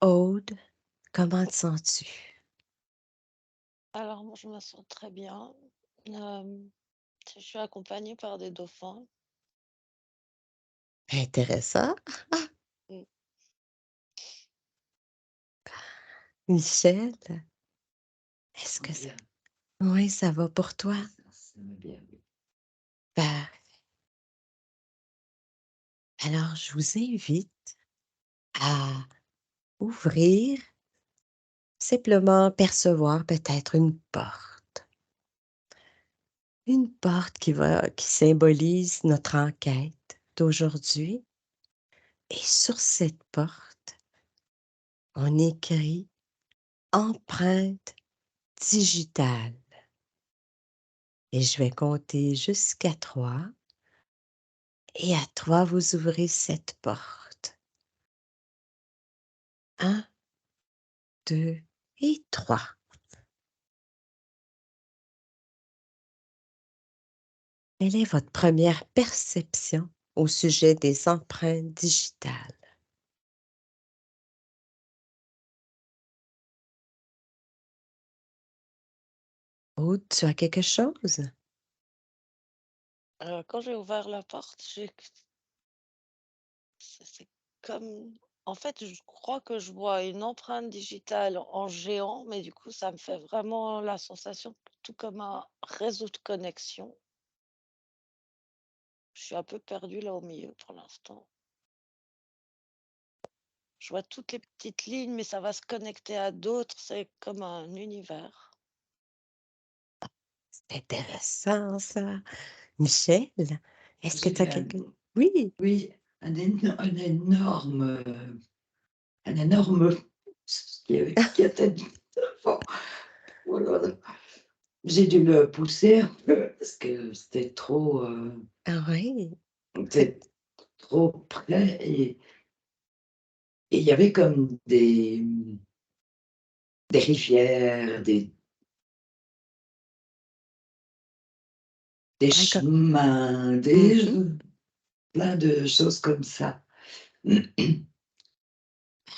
Aude, comment te sens-tu? Alors moi, je me sens très bien. Hem, je suis accompagnée par des dauphins. Intéressant. Mmh. Michel, est-ce que ça oui, ça va pour toi? Bah, alors je vous invite à ouvrir, simplement percevoir peut-être une porte qui symbolise notre enquête d'aujourd'hui et sur cette porte, on écrit: «Empreinte digitale» et je vais compter jusqu'à 3. Et à 3, vous ouvrez cette porte. 1, 2 et 3. Quelle est votre première perception au sujet des empreintes digitales? Aude, tu as quelque chose? Quand j'ai ouvert la porte, j'ai c'est comme en fait, je crois que je vois une empreinte digitale en géant, mais du coup, ça me fait vraiment la sensation tout comme un réseau de connexion. Je suis un peu perdue là au milieu pour l'instant. Je vois toutes les petites lignes, mais ça va se connecter à d'autres, c'est comme un univers. C'est intéressant ça. Michel, est-ce que J'ai tu as vu quelque oui, oui, un énorme pouce qui a tenu devant. Oh là là. J'ai dû le pousser un peu parce que ah oui, c'est c'était trop près et il y avait comme des rivières, des ouais, co chemins, mmh. plein de choses comme ça.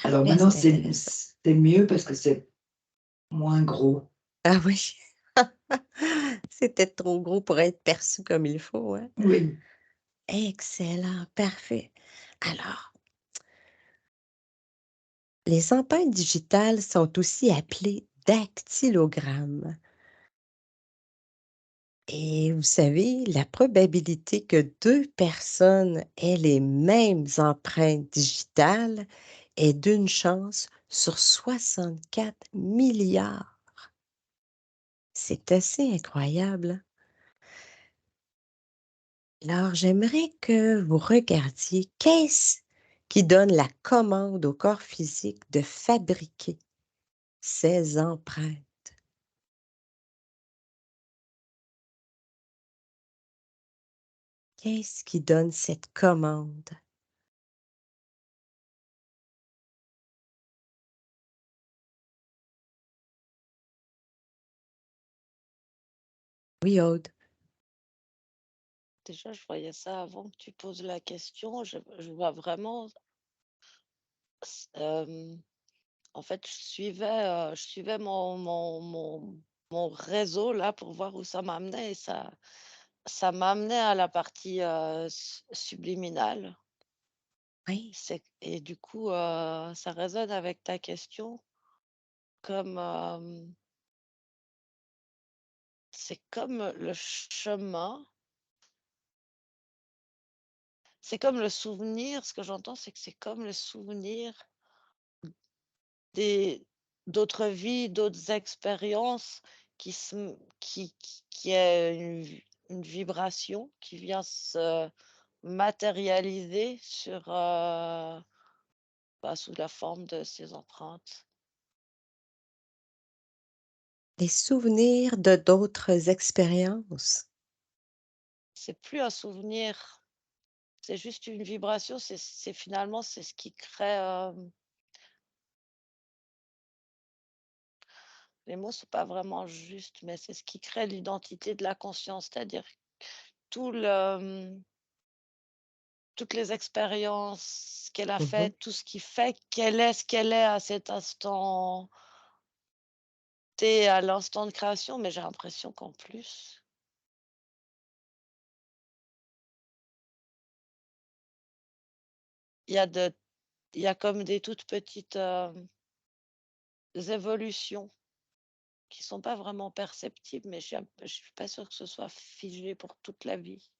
Alors Ouais, maintenant c'est intéressant. c'est mieux parce que c'est moins gros. Ah oui, c'était trop gros pour être perçu comme il faut, hein? Oui. Excellent, parfait. Alors, les empreintes digitales sont aussi appelées dactylogrammes. Et vous savez, la probabilité que 2 personnes aient les mêmes empreintes digitales est d'une chance sur 64 milliards. C'est assez incroyable, hein? Alors, j'aimerais que vous regardiez qu'est-ce qui donne la commande au corps physique de fabriquer ces empreintes? Qu'est-ce qui donne cette commande? Oui, Aude? Déjà, je voyais ça avant que tu poses la question. Je vois vraiment en fait, je suivais mon réseau là pour voir où ça m'amenait et ça m'amenait à la partie, subliminale. Oui, Et du coup, ça résonne avec ta question comme, c'est comme le chemin, c'est comme le souvenir. Ce que j'entends, c'est que c'est comme le souvenir Des d'autres vies, d'autres expériences qui est une vibration qui vient se matérialiser sous la forme de ces empreintes. des souvenirs de d'autres expériences. C'est plus un souvenir, c'est juste une vibration, c'est finalement, c'est ce qui crée, les mots sont pas vraiment justes, mais c'est ce qui crée l'identité de la conscience. C'est-à-dire tout le, toutes les expériences ce qu'elle a Mmh. fait, tout ce qui fait qu'elle est ce qu'elle est à cet instant T, à l'instant de création, mais j'ai l'impression qu'en plus, il y a de il y a comme des toutes petites, évolutions qui sont pas vraiment perceptibles, mais je suis pas sûre que ce soit figé pour toute la vie.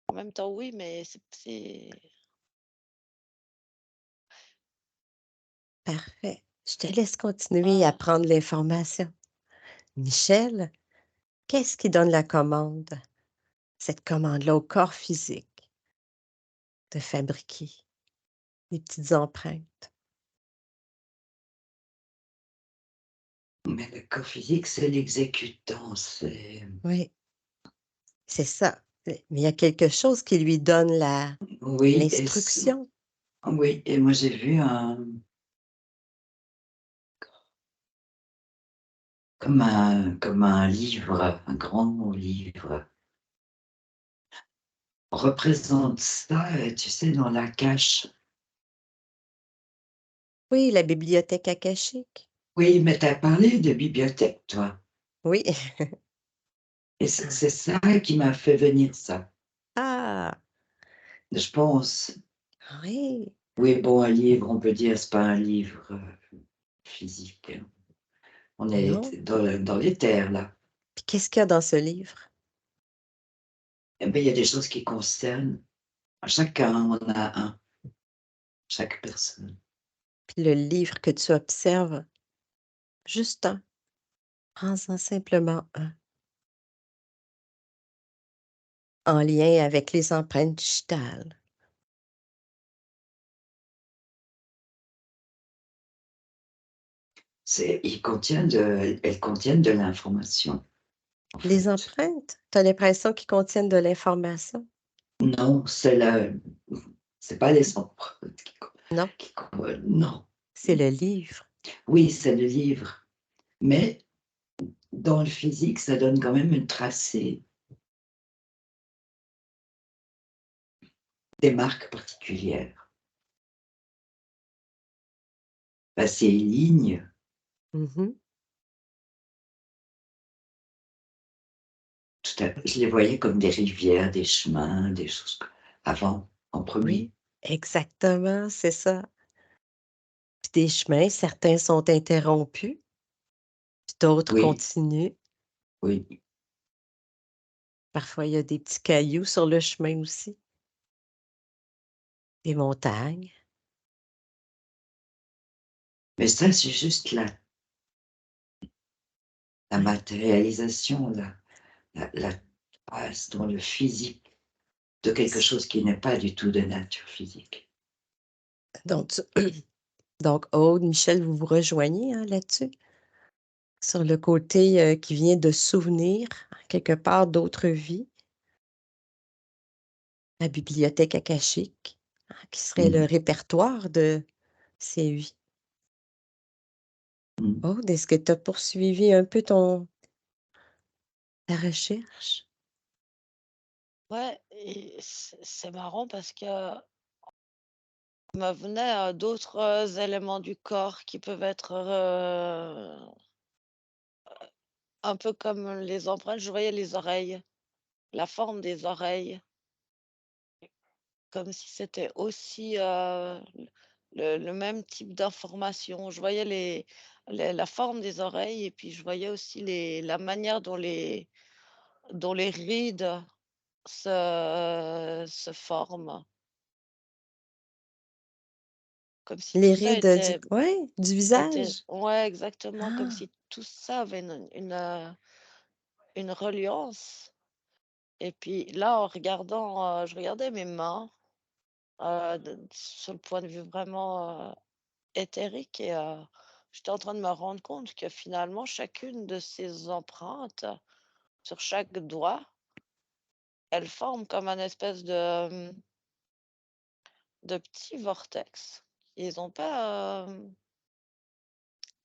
En même temps, oui, mais c'est Parfait. Je te laisse continuer à ouais. prendre l'information. Michel, qu'est-ce qui donne la commande? Cette commande-là au corps physique de fabriquer des petites empreintes. Mais le corps physique, c'est l'exécutant, c'est Oui, c'est ça. Mais il y a quelque chose qui lui donne oui et c l'instruction. oui et moi j'ai vu comme un livre, un grand livre représente ça, tu sais, dans la cache. Oui, la bibliothèque akashique. Oui, mais tu as parlé de bibliothèque, toi Oui. et c'est ça qui m'a fait venir ça, Ah! je pense. Oui. Oui, bon, un livre, on peut dire, c'est pas un livre, physique, hein. On Non? est dans l'éther, là. Puis qu'est-ce qu'il y a dans ce livre? Eh beh, il y a des choses qui concernent chacun, on a un, chaque personne. Puis le livre que tu observes, juste un. Prends-en simplement un. En lien avec les empreintes digitales. Elles contiennent de l'information, en Les fait. empreintes? Tu as l'impression qu'ils contiennent de l'information? Non, c'est pas les empreintes Non, non. c'est le livre. Oui, c'est le livre, mais dans le physique, ça donne quand même une tracé, des marques particulières. Bah, ces lignes, Mmh. tout à je les voyais comme des rivières, des chemins, des choses co avant, en Oui, premier. exactement, c'est ça. Puis des chemins, certains sont interrompus, puis d'autres Oui, continuent. oui, Parfois, il y a des petits cailloux sur le chemin aussi, des montagnes. mais ça, c'est juste la Ouais. matérialisation, la trace dans le physique de quelque S chose qui n'est pas du tout de nature physique. donc tu donc Aude, Michel, vous vous rejoignez, hein, là-dessus? Sur le côté, qui vient de souvenirs, quelque part, d'autres vies, la bibliothèque akashique, hein, qui serait le Mmh. répertoire de ces vies. Mmh. Aude, est-ce que tu as poursuivi un peu ta recherche? Ouais et c'est marrant parce que me venaient, d'autres, éléments du corps qui peuvent être, un peu comme les empreintes. Je voyais les oreilles, la forme des oreilles, comme si c'était aussi, le même type d'information. Je voyais la forme des oreilles et puis je voyais aussi la manière dont les rides se forment, comme si tout Les ça rides, du était visage? ouais, exactement, comme Ah! si tout ça avait une reliance et puis là, en regardant, je regardais mes mains, sur le point de vue vraiment, éthérique et j'étais en train de me rendre compte que finalement chacune de ces empreintes sur chaque doigt, elles forment comme un espèce de petit vortex. Ils ont pas,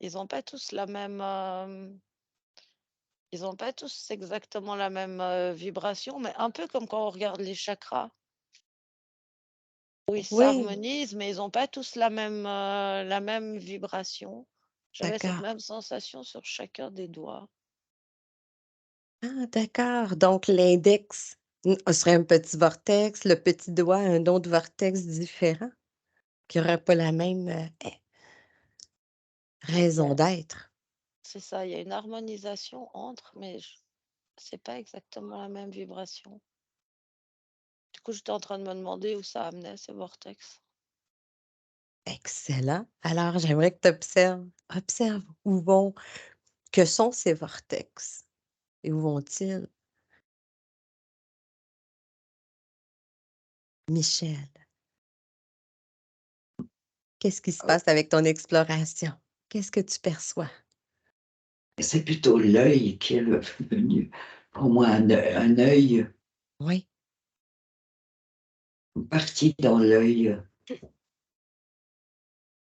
ils ont pas tous la même, ils ont pas tous exactement la même, vibration, mais un peu comme quand on regarde les chakras. où ils Oui, s'harmonisent, mais ils ont pas tous la même vibration. J'avais cette d'accord. même sensation sur chacun des doigts. Ah, d'accord. Donc l'index, serait un petit vortex, le petit doigt, un autre vortex différent, qui aurait pas la même, Il y raison a d'être. C'est ça, il y a une harmonisation entre, mais c'est pas exactement la même vibration. Du coup, j'étais en train de me demander où ça amenait ces vortex. Excellent. Alors j'aimerais que tu observes. Observe où vont que sont ces vortex et où vont-ils? Michel, qu'est-ce qui se Oh, passe avec ton exploration? Qu'est-ce que tu perçois? c'est plutôt l'œil qui est venu. Pour moi, un œil, Oui, une partie dans l'œil.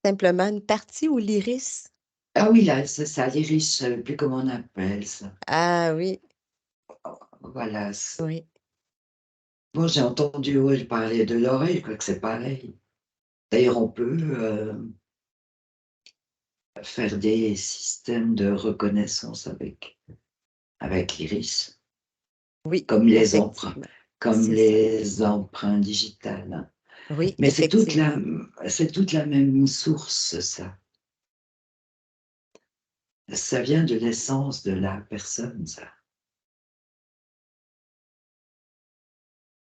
simplement une partie ou l'iris? Ah oui, là, c'est ça, l'iris, je ne sais plus comment on appelle ça. Ah oui, Voilà. oui. Bon, j'ai entendu ouais, parler de l'oreille, je crois que c'est pareil. D'ailleurs, on peut faire des systèmes de reconnaissance avec l'iris, Oui, comme les empreints, effectivement, comme c'est ça. les empreintes digitales. Oui, Mais effectivement. c'est toute la même source, ça. Ça vient de l'essence de la personne, ça.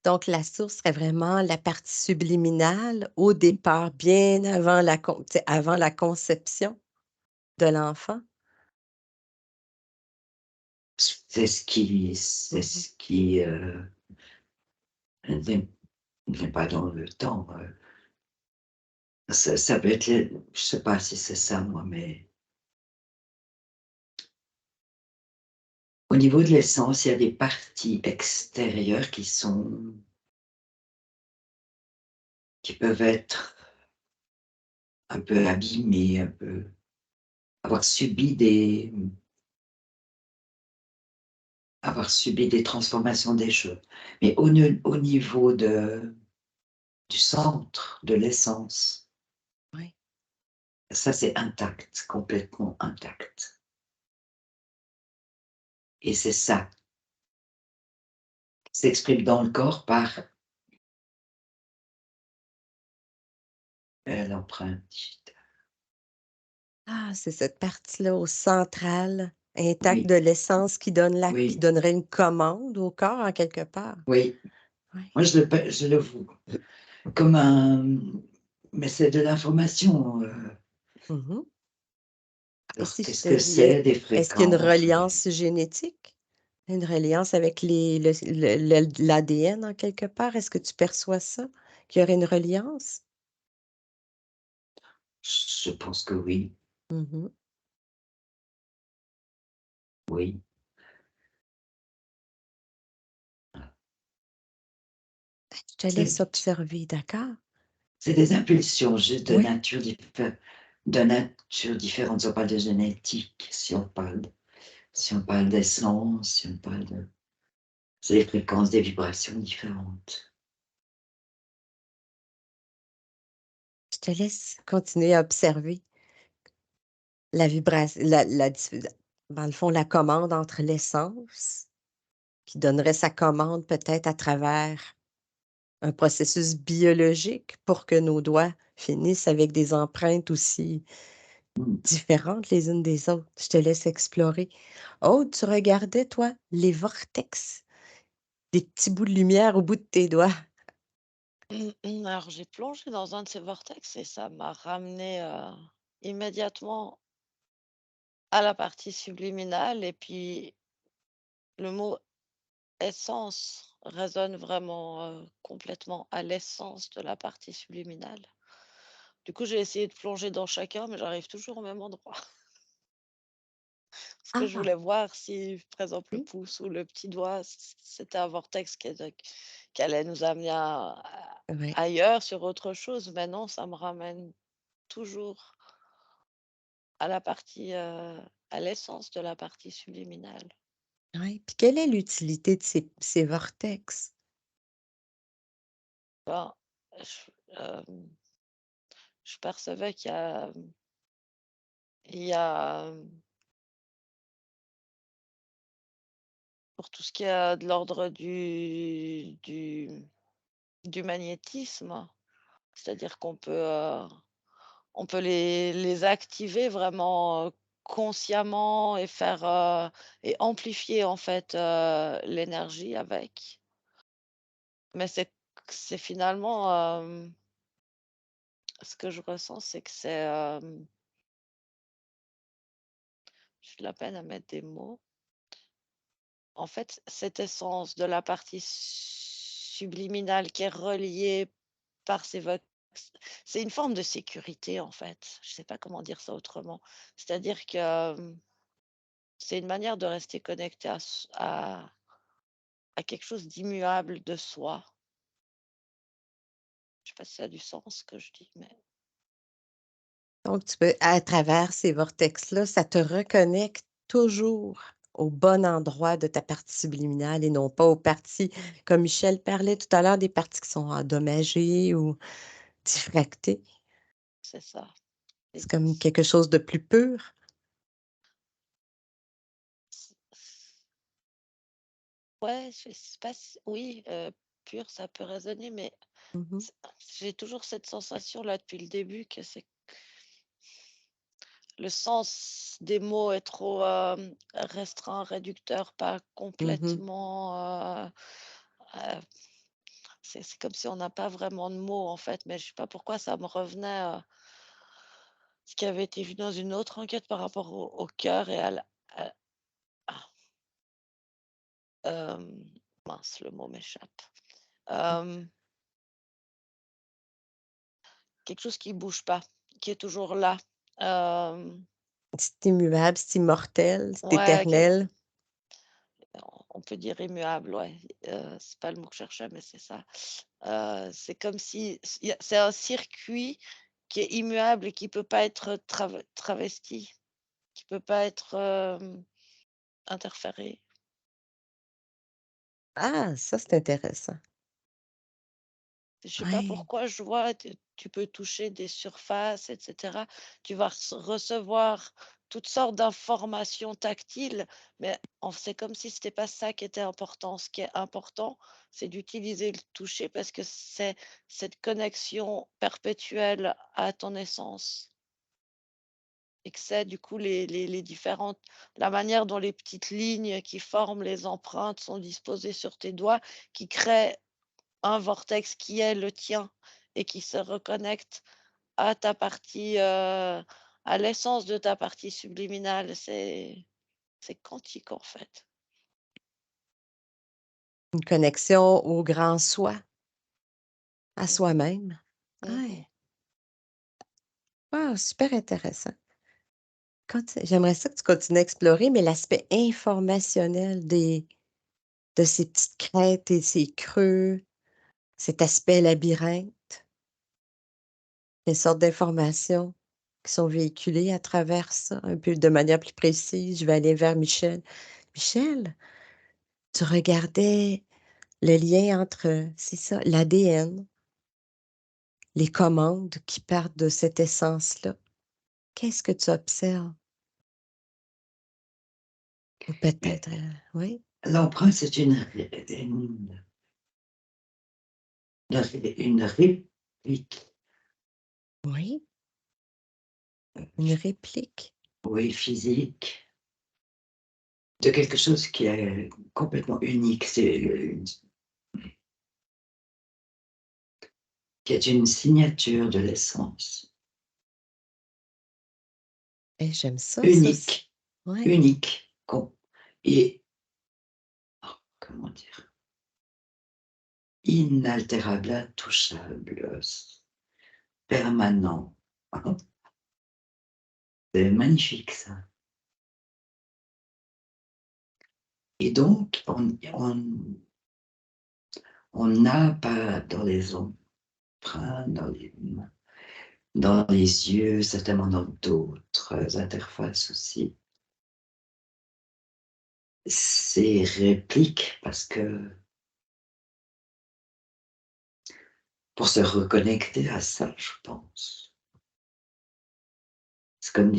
Donc la source serait vraiment la partie subliminale au départ, bien avant tu sais, avant la conception de l'enfant? C'est Mmh. ce qui n'est n'est pas dans le temps. Ça peut être, je sais pas si c'est ça, moi, mais au niveau de l'essence, il y a des parties extérieures qui peuvent être un peu abîmées, un peu avoir subi des avoir subi des transformations des choses. Mais au niveau du centre, de l'essence, Oui. ça c'est intact, complètement intact. Et c'est ça qui s'exprime dans le corps par l'empreinte digitale. Ah, c'est cette partie-là au central, intacte Oui, de l'essence qui oui, donnerait une commande au corps en quelque part. oui. Oui. Moi, je le vois comme un, mais c'est de l'information. Mmh. Et Alors, si je qu'est-ce te que dis, c'est des est-ce qu'il y a une fréquences? reliance génétique? Une reliance avec l'ADN en quelque part? Est-ce que tu perçois ça? Qu'il y aurait une reliance? Je pense que oui, Mmh. oui. Je te laisse C'est observer, d'accord? c'est des impulsions juste Oui. de nature différente. Si on parle de génétique, si on parle d'essence, si on parle de c'est des fréquences, des vibrations différentes. Je te laisse continuer à observer la vibration, la diffu dans le fond, la commande entre l'essence qui donnerait sa commande peut-être à travers un processus biologique pour que nos doigts finissent avec des empreintes aussi Mmh. différentes les unes des autres. Je te laisse explorer. Oh, tu regardais, toi, les vortex, des petits bouts de lumière au bout de tes doigts. Alors j'ai plongé dans un de ces vortex et ça m'a ramené, immédiatement à la partie subliminale et puis le mot essence résonne vraiment, complètement à l'essence de la partie subliminale. Du coup, j'ai essayé de plonger dans chacun, mais j'arrive toujours au même endroit. Parce que je Ah! voulais voir si, par exemple, le Oui, pouce ou le petit doigt, c'était un vortex qui allait nous amener ouais, ailleurs, sur autre chose. Mais non, ça me ramène toujours à la partie, à l'essence de la partie subliminale. ouais. Puis quelle est l'utilité de ces vortex? Ben, je percevais il y a, pour tout ce qui est de l'ordre du magnétisme, c'est-à-dire on peut les activer vraiment, consciemment et et amplifier en fait, l'énergie avec. Mais c'est finalement, ce que je ressens, c'est que j'ai de la peine à mettre des mots. En fait, cette essence de la partie subliminale qui est reliée par ces vox c'est une forme de sécurité, en fait. Je sais pas comment dire ça autrement. C'est-à-dire que, c'est une manière de rester connecté à quelque chose d'immuable de soi. Je sais pas si ça a du sens ce que je dis, mais Donc tu peux à travers ces vortex-là, ça te reconnecte toujours au bon endroit de ta partie subliminale et non pas aux parties comme Michel parlait tout à l'heure, des parties qui sont endommagées ou diffractées. c'est ça. Et C'est comme quelque chose de plus pur. c ouais, je sais pas si oui, pur, ça peut résonner, mais Mmh. c j'ai toujours cette sensation-là depuis le début que c'est le sens des mots est trop, restreint, réducteur, pas Mmh. complètement, heu, c'est comme si on n'a pas vraiment de mots, en fait, mais je sais pas pourquoi ça me revenait, ce qui avait été vu dans une autre enquête par rapport au cœur et à ah, mince, le mot m'échappe. Hem, Quelque chose qui bouge pas, qui est toujours là. Hem, C'est immuable, c'est immortel, c'est ouais, éternel. on peut dire immuable, ouais, c'est pas le mot que je cherchais, mais c'est ça. C'est comme si c'est un circuit qui est immuable et qui peut pas être travesti, qui peut pas être, interféré. Ah, ça, c'est intéressant. Je sais pas Ouais. pourquoi je vois, tu peux toucher des surfaces et cetera. Tu vas recevoir toutes sortes d'informations tactiles, mais c'est comme si c'était pas ça qui était important. Ce qui est important, c'est d'utiliser le toucher parce que c'est cette connexion perpétuelle à ton essence et que c'est du coup les différentes la manière dont les petites lignes qui forment les empreintes sont disposées sur tes doigts qui créent un vortex qui est le tien et qui se reconnecte à ta partie, à l'essence de ta partie subliminale. C'est quantique, en fait. Une connexion au grand soi, à Mmh mh. soi-même. Mmh. Ouais. Ah, super intéressant. J'aimerais ça que tu continues à explorer, mais l'aspect informationnel de ces petites crêtes et ces creux, cet aspect labyrinthe, les sortes d'informations qui sont véhiculées à travers ça, un peu de manière plus précise. Je vais aller vers Michel. Michel, tu regardais le lien entre, c'est ça, l'ADN, les commandes qui partent de cette essence-là. Qu'est-ce que tu observes? Ou Mais peut-être, oui? l'emprunt, c'est une réplique, Oui, une réplique. oui, physique, de quelque chose qui est complètement unique. Qui est une signature de l'essence. Et j'aime ça aussi. Unique, Ouais. unique, et comment dire? Inaltérable, intouchable, permanent. C'est magnifique ça. Et donc on n'a pas dans les empreintes, dans les yeux, certainement dans d'autres interfaces aussi, ces répliques parce que pour se reconnecter à ça, je pense. C'est comme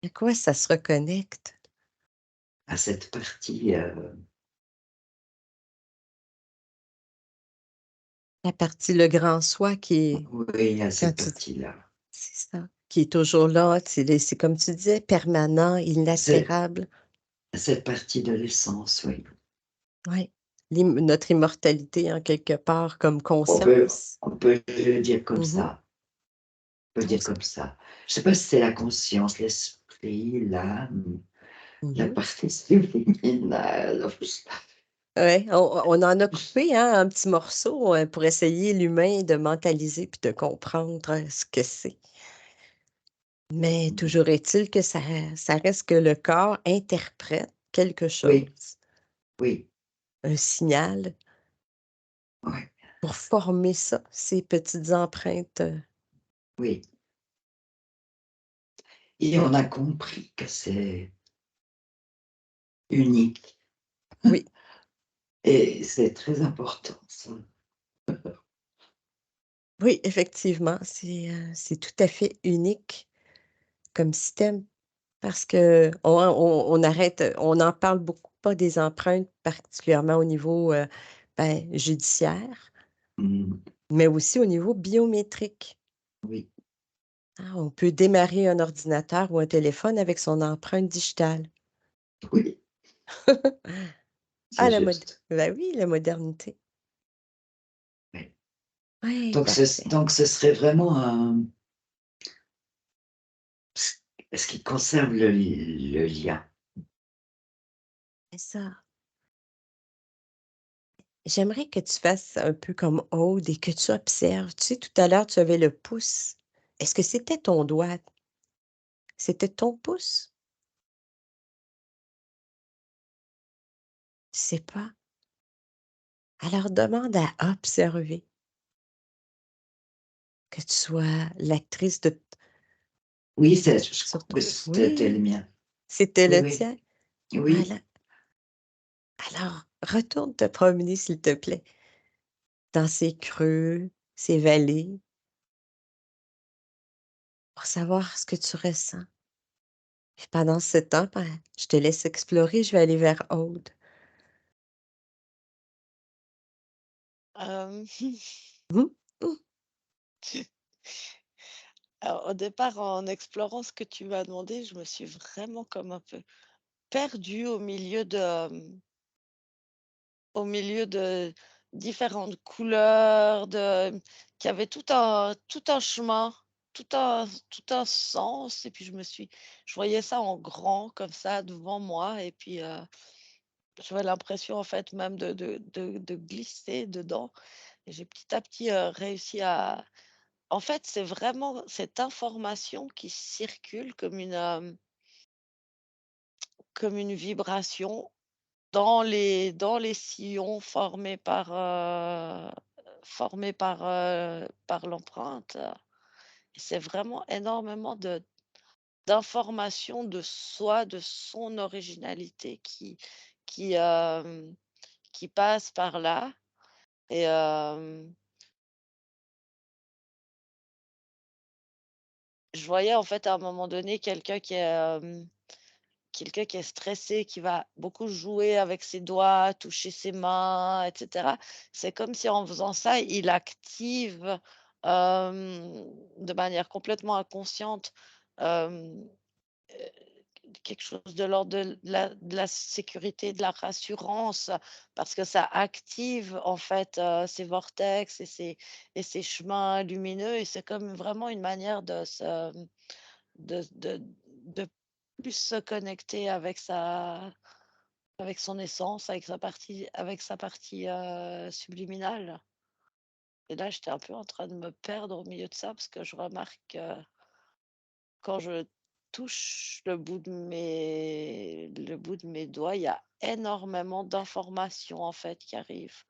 À quoi ça se reconnecte? à cette partie, La partie le grand soi qui est oui, à quand cette tu dis partie-là. c'est ça, qui est toujours là, c'est comme tu disais, permanent, C'est inaltérable. cette partie de l'essence, oui. Oui. Notre immortalité en quelque part comme On peut conscience. on peut le dire comme Mmh. ça, on peut Oh dire ça comme ça. Je sais pas si c'est la conscience, l'esprit, l'âme, la mmh. partie subliminale, Ouais, on en a coupé, hein, un petit morceau, pour essayer l'humain de mentaliser puis de comprendre, ce que c'est. Mais toujours est-il que ça reste que le corps interprète quelque oui, chose, oui, un signal ouais, pour former ça, ces petites empreintes, oui. Et mmh, on a compris que c'est unique oui, et c'est très important ça. oui, effectivement, c'est tout à fait unique comme système parce qu'on arrête, on en parle beaucoup pas des empreintes, particulièrement au niveau, judiciaire, Mmh, mais aussi au niveau biométrique. oui, Ah, on peut démarrer un ordinateur ou un téléphone avec son empreinte digitale. oui, Ah, c'est juste. oui, la modernité. Oui. Oui, Donc parfait. ce serait vraiment un ce qui conserve le lien. C'est ça. J'aimerais que tu fasses un peu comme Aude et que tu observes. Tu sais, tout à l'heure, tu avais le pouce. Est-ce que c'était ton doigt? C'était ton pouce? Tu sais pas? Alors demande à observer, que tu sois l'actrice de Oui, c'est je sur crois que ton c'était le oui, mien. c'était Oui, le oui, tien. oui, Voilà. Alors, retourne te promener, s'il te plaît, dans ces creux, ces vallées, pour savoir ce que tu ressens. Puis pendant ce temps, je te laisse explorer, je vais aller vers Aude. Hem, Mmh. Mmh. alors au départ, en explorant ce que tu m'as demandé, je me suis vraiment comme un peu perdue au milieu de différentes couleurs, qui avaient tout un chemin, tout un sens et puis je voyais ça en grand comme ça devant moi et puis, j'avais l'impression en fait même de glisser dedans et j'ai petit à petit, réussi à en fait, c'est vraiment cette information qui circule comme une vibration dans les sillons formés par l'empreinte. C'est vraiment énormément d'informations de soi, de son originalité qui, hem, qui passent par là et je voyais en fait à un moment donné quelqu'un qui est stressé, qui va beaucoup jouer avec ses doigts, toucher ses mains et cetera. C'est comme si en faisant ça, il active, de manière complètement inconsciente, hem, quelque chose de l'ordre de la sécurité, de la rassurance, parce que ça active en fait, ces vortex et ces chemins lumineux et c'est comme vraiment une manière de plus se connecter avec son essence, avec sa partie, subliminale et là, j'étais un peu en train de me perdre au milieu de ça parce que je remarque que quand je touche le bout de mes doigts, il y a énormément d'informations, en fait, qui arrivent,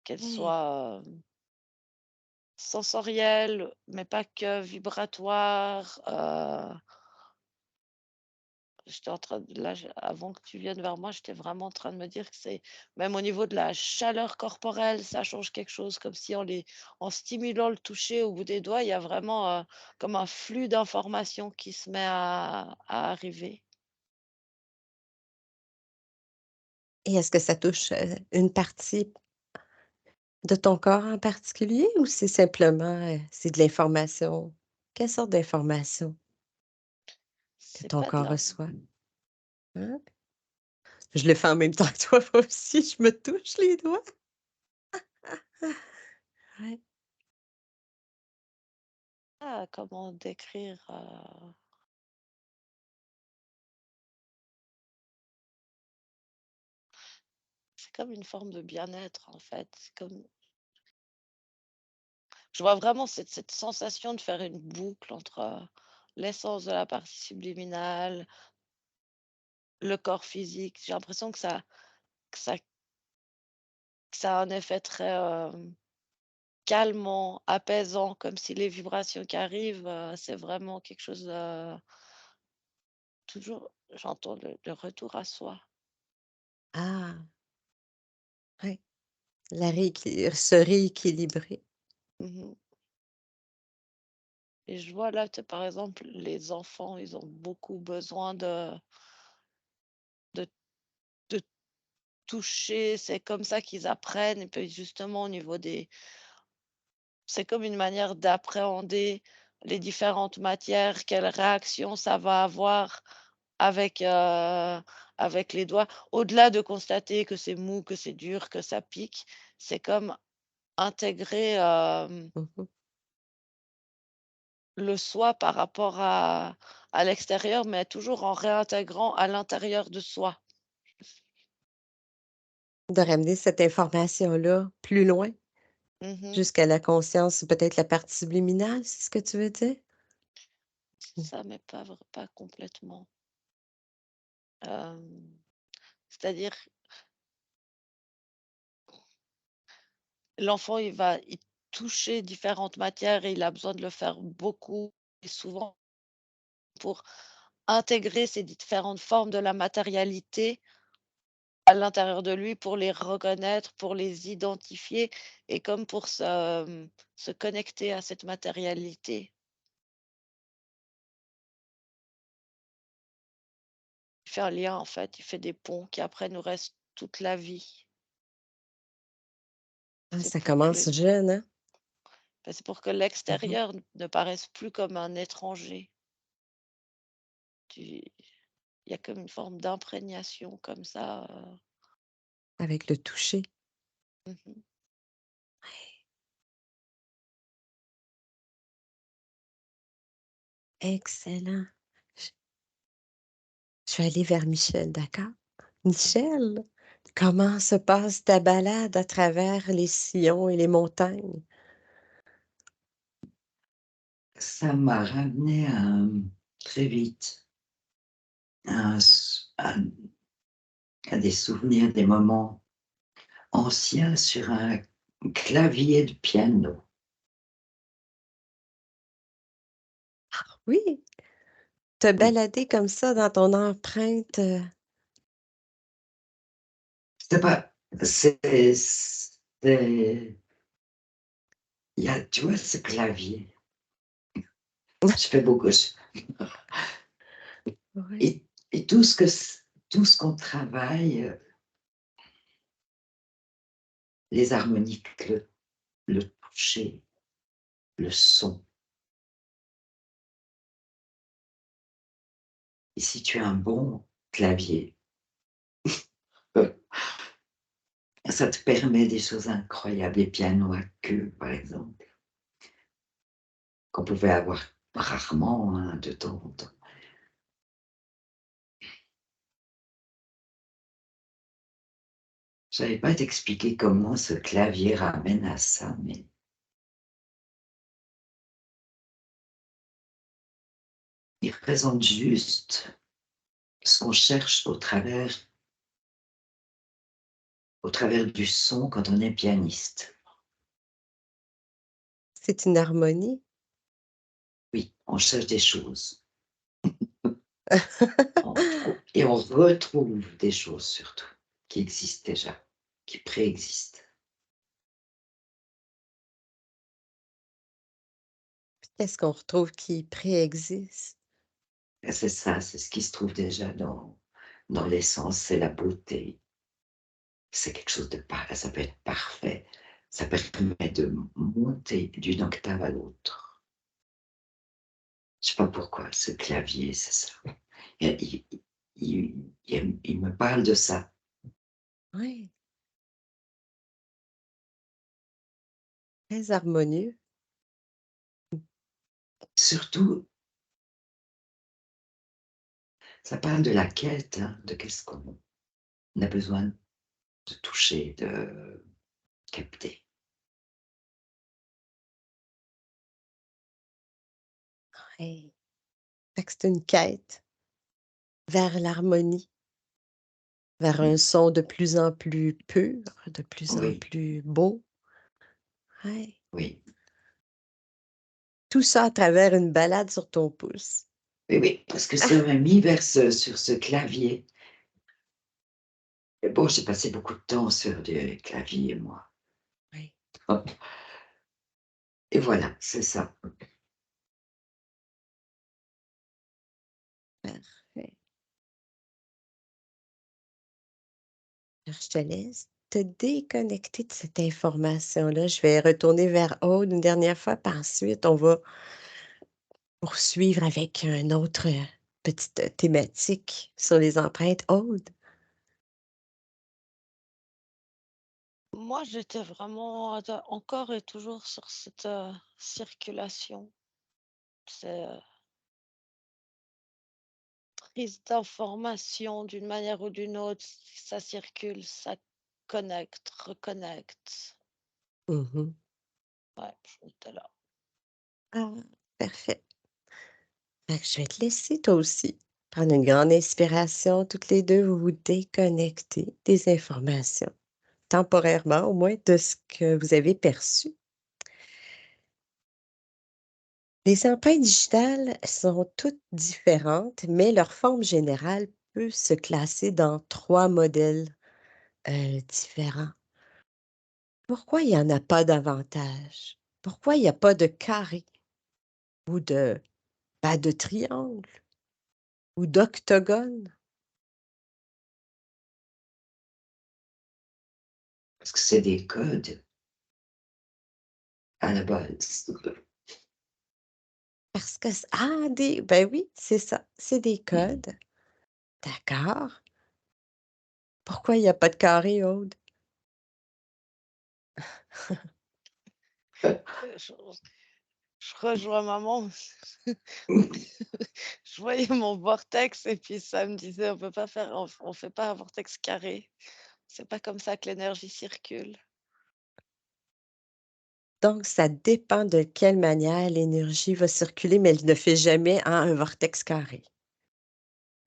qu'elles Oui. soient, sensorielles, mais pas que, vibratoires, j'étais en train de là, avant que tu viennes vers moi, j'étais vraiment en train de me dire que c'est même au niveau de la chaleur corporelle, ça change quelque chose, comme si en stimulant le toucher au bout des doigts, il y a vraiment, comme un flux d'informations qui se met à arriver. Et est-ce que ça touche, une partie de ton corps en particulier ou c'est simplement, c'est de l'information? Quelle sorte d'information que C'est ton pas de corps la reçoit? Hein? Je le fais en même temps que toi, moi aussi, je me touche les doigts. Ouais. comment décrire, c'est comme une forme de bien-être, en fait. C'est comme je vois vraiment cette sensation de faire une boucle entre, l'essence de la partie subliminale, le corps physique. J'ai l'impression que ça a un effet très, calmant, apaisant, comme si les vibrations qui arrivent, c'est vraiment quelque chose de toujours j'entends le retour à soi. Ah! Ouais, se rééquilibrer. Mmh. Et je vois là, tu sais, par exemple, les enfants, ils ont beaucoup besoin de de toucher, c'est comme ça qu'ils apprennent et puis justement au niveau des c'est comme une manière d'appréhender les différentes matières, quelle réaction ça va avoir avec, avec les doigts. Au-delà de constater que c'est mou, que c'est dur, que ça pique, c'est comme intégrer, Mmh mh. le soi par rapport à l'extérieur, mais toujours en réintégrant à l'intérieur de soi. De ramener cette information-là plus loin, Mmh. jusqu'à la conscience ou peut-être la partie subliminale, c'est ce que tu veux dire? Mmh. Ça, mais pas complètement. Hem, c'est-à-dire, l'enfant, il va y toucher différentes matières et il a besoin de le faire beaucoup et souvent pour intégrer ces différentes formes de la matérialité à l'intérieur de lui, pour les reconnaître, pour les identifier et comme pour se connecter à cette matérialité. Il fait un lien, en fait, il fait des ponts qui après nous restent toute la vie. Ah, C'est ça pour que commence jeune, hein? c'est pour que Mmh. l'extérieur ne paraisse plus comme un étranger. Tu Il y a comme une forme d'imprégnation comme ça, Avec le toucher. mmh mh. Excellent. Je je vais aller vers Michel, d'accord? Michel, comment se passe ta balade à travers les sillons et les montagnes? Ça m'a ramené très vite à, à des souvenirs, des moments anciens sur un clavier de piano. Oui, te Oui, balader comme ça dans ton empreinte, c'est pas, il y a, tu vois, ce clavier. Je fais beaucoup, oui, et tout ce qu'on travaille, les harmoniques, le toucher, le son. Et si tu as un bon clavier, heu, ça te permet des choses incroyables. Les pianos à queue, par exemple, qu'on pouvait avoir rarement, hein, de temps en temps. Je savais pas t'expliquer comment ce clavier ramène à ça, mais il représente juste ce qu'on cherche au travers du son quand on est pianiste. c'est une harmonie. Oui, on cherche des choses. Et on retrouve des choses surtout qui existent déjà, qui préexistent. Qu'est-ce qu'on retrouve qui préexiste? Et c'est ça, c'est ce qui se trouve déjà dans l'essence, c'est la beauté. C'est quelque chose de ça peut être parfait. Ça permet de monter d'une octave à l'autre. Je sais pas pourquoi, ce clavier, c'est ça. Il il me parle de ça. Oui, très harmonieux. Surtout, ça parle de la quête, hein, de qu'est-ce qu'on a besoin de toucher, de capter. Oui. Fait que c'est une quête vers l'harmonie, vers Mmh, un son de plus en plus pur, de plus en oui, plus beau. Ouais. oui. Tout ça à travers une balade sur ton pouce. Oui, oui, parce que ça m'a mis sur ce clavier. Et bon, j'ai passé beaucoup de temps sur des claviers, moi. Oui, Et voilà, c'est ça. parfait. Alors, je te laisse te déconnecter de cette information-là. Je vais retourner vers Aude une dernière fois, puis ensuite, on va poursuivre avec une autre petite thématique sur les empreintes. Aude? Moi, j'étais vraiment encore et toujours sur cette circulation. C'est prise d'information d'une manière ou d'une autre, ça circule, ça connecte, reconnecte. Mhm. Ouais, j'étais là. Ah, parfait. Fait que je vais te laisser toi aussi prendre une grande inspiration. Toutes les deux, vous vous déconnectez des informations, temporairement au moins, de ce que vous avez perçu. Les empreintes digitales sont toutes différentes, mais leur forme générale peut se classer dans 3 modèles, différents. Pourquoi il n'y en a pas davantage? Pourquoi il n'y a pas de carré ou de triangle ou d'octogone? Parce que c'est des codes à la base. Parce que ben oui, c'est ça, c'est des Mmh. codes. D'accord. Pourquoi il y a pas de carré, Aude? Je, je rejoins maman. Je voyais mon vortex et puis ça me disait on fait pas un vortex carré. C'est pas comme ça que l'énergie circule. Donc ça dépend de quelle manière l'énergie va circuler, mais elle ne fait jamais en un vortex carré.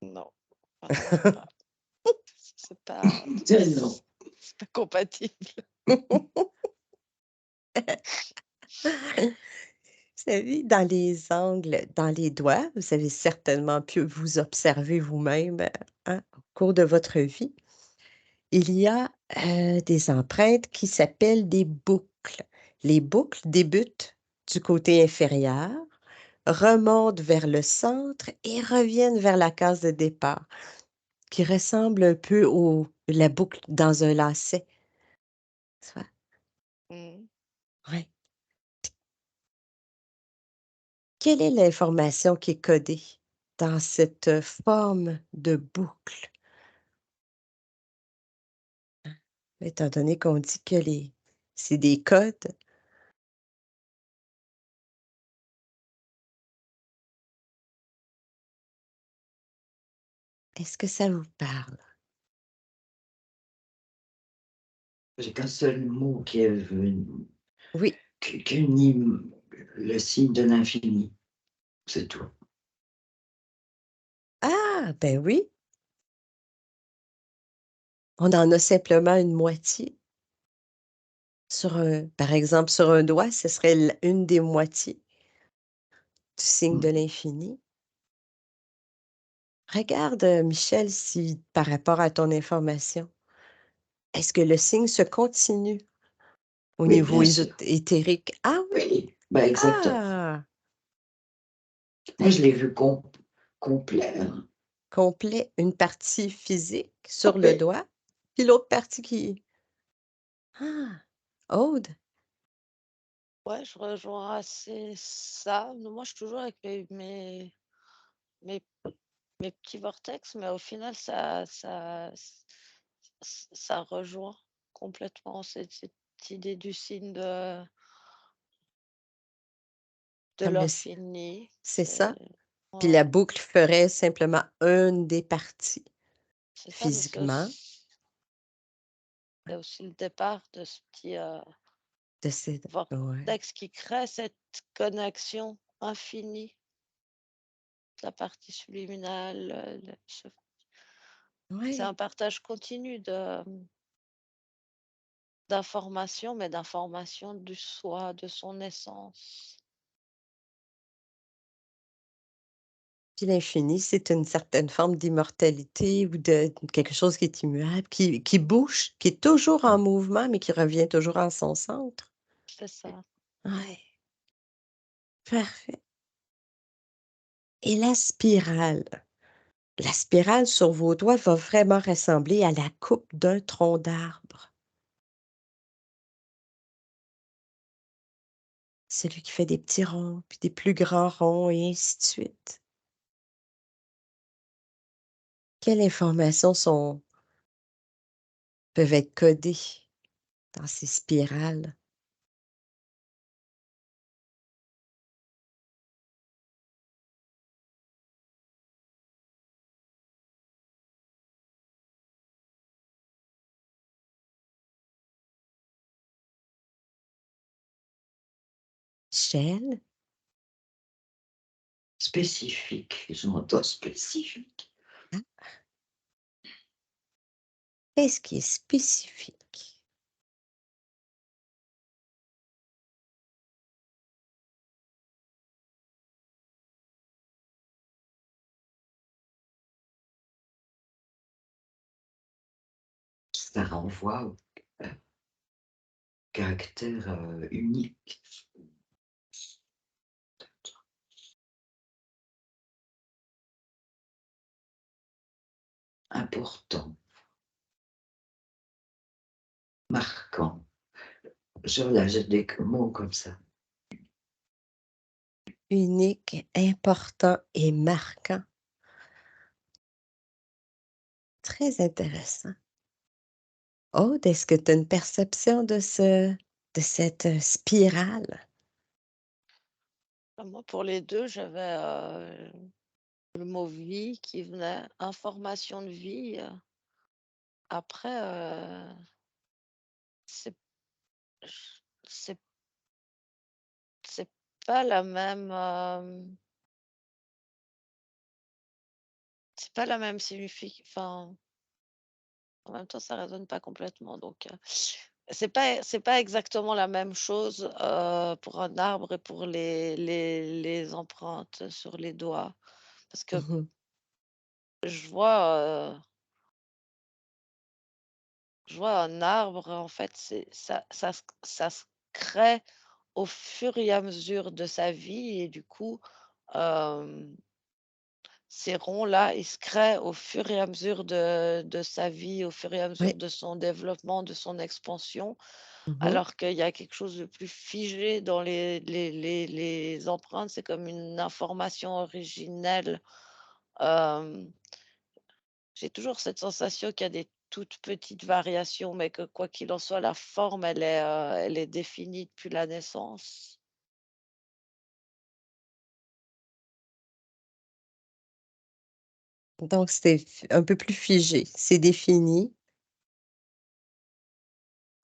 Non, enfin, Non. c'est pas compatible. Vous savez, dans les angles, dans les doigts, vous avez certainement pu vous observer vous-même, hein, au cours de votre vie. Il y a, des empreintes qui s'appellent des boucles. Les boucles débutent du côté inférieur, remontent vers le centre et reviennent vers la case de départ, qui ressemble un peu au la boucle dans un lacet, tu vois? Mmh. Ouais. Quelle est l'information qui est codée dans cette forme de boucle? Étant donné qu'on dit que c'est des codes, est-ce que ça vous parle? J'ai qu'un seul mot qui est venu, Oui. qui unit le signe de l'infini, c'est tout. Ah! Ben oui, on en a simplement une moitié. Par exemple, sur un doigt, ce serait une des moitiés du signe de Mmh. l'infini. Regarde, Michel, si par rapport à ton information, est-ce que le signe se continue au Oui, niveau bien sûr. éthérique? Ah oui! Oui, bah, exactement. Ah! Moi, je l'ai vu complet, hein. Complet, une partie physique sur le Oui, doigt, puis l'autre partie qui ah! Aude? Ouais, je rejoins assez ça. Moi, je suis toujours avec mes mes petits vortex, mais au final, ça rejoint complètement cette idée du signe de Comme le si l'infini. c'est C'est ça? Puis Ouais, la boucle ferait simplement une des parties c'est ça, mais physiquement c'est aussi le départ de ce petit, de ces ouais. vortex qui crée cette connexion infinie, la partie subliminale, c'est un Ouais. partage continu d'informations, mais d'informations du soi, de son essence. Puis l'infini, c'est une certaine forme d'immortalité ou de quelque chose qui est immuable, qui bouge, qui est toujours en mouvement, mais qui revient toujours en son centre. C'est ça. Ouais, parfait. Et la spirale? La spirale sur vos doigts va vraiment ressembler à la coupe d'un tronc d'arbre. Celui qui fait des petits ronds, puis des plus grands ronds et ainsi de suite. Quelles informations peuvent être codées dans ces spirales? Michel? spécifique, j'entends spécifique. Hein? Qu'est-ce qui est spécifique? Ça renvoie au caractère unique, important, marquant. Là, j'ai des mots comme ça. Unique, important et marquant. Très intéressant. Aude, est-ce que tu as une perception de cette, spirale? Moi, pour les 2 j'avais, le mot vie qui venait, information de vie, après, c'est c'est c'est pas la même, c'est pas la même enfin, en même temps, ça résonne pas complètement donc c'est pas exactement la même chose, pour un arbre et pour les empreintes sur les doigts. Parce que Mmh. je vois, je vois un arbre, en fait, ça se crée au fur et à mesure de sa vie et du coup, hem, ces ronds-là, ils se créent au fur et à mesure de sa vie, au fur et à mesure Oui. de son développement, de son expansion. Mmh. Alors qu'il y a quelque chose de plus figé dans les empreintes, c'est comme une information originelle. Hem, j'ai toujours cette sensation qu'il y a des toutes petites variations, mais que quoi qu'il en soit, la forme, elle est définie depuis la naissance. Donc c'est un peu plus figé, c'est défini,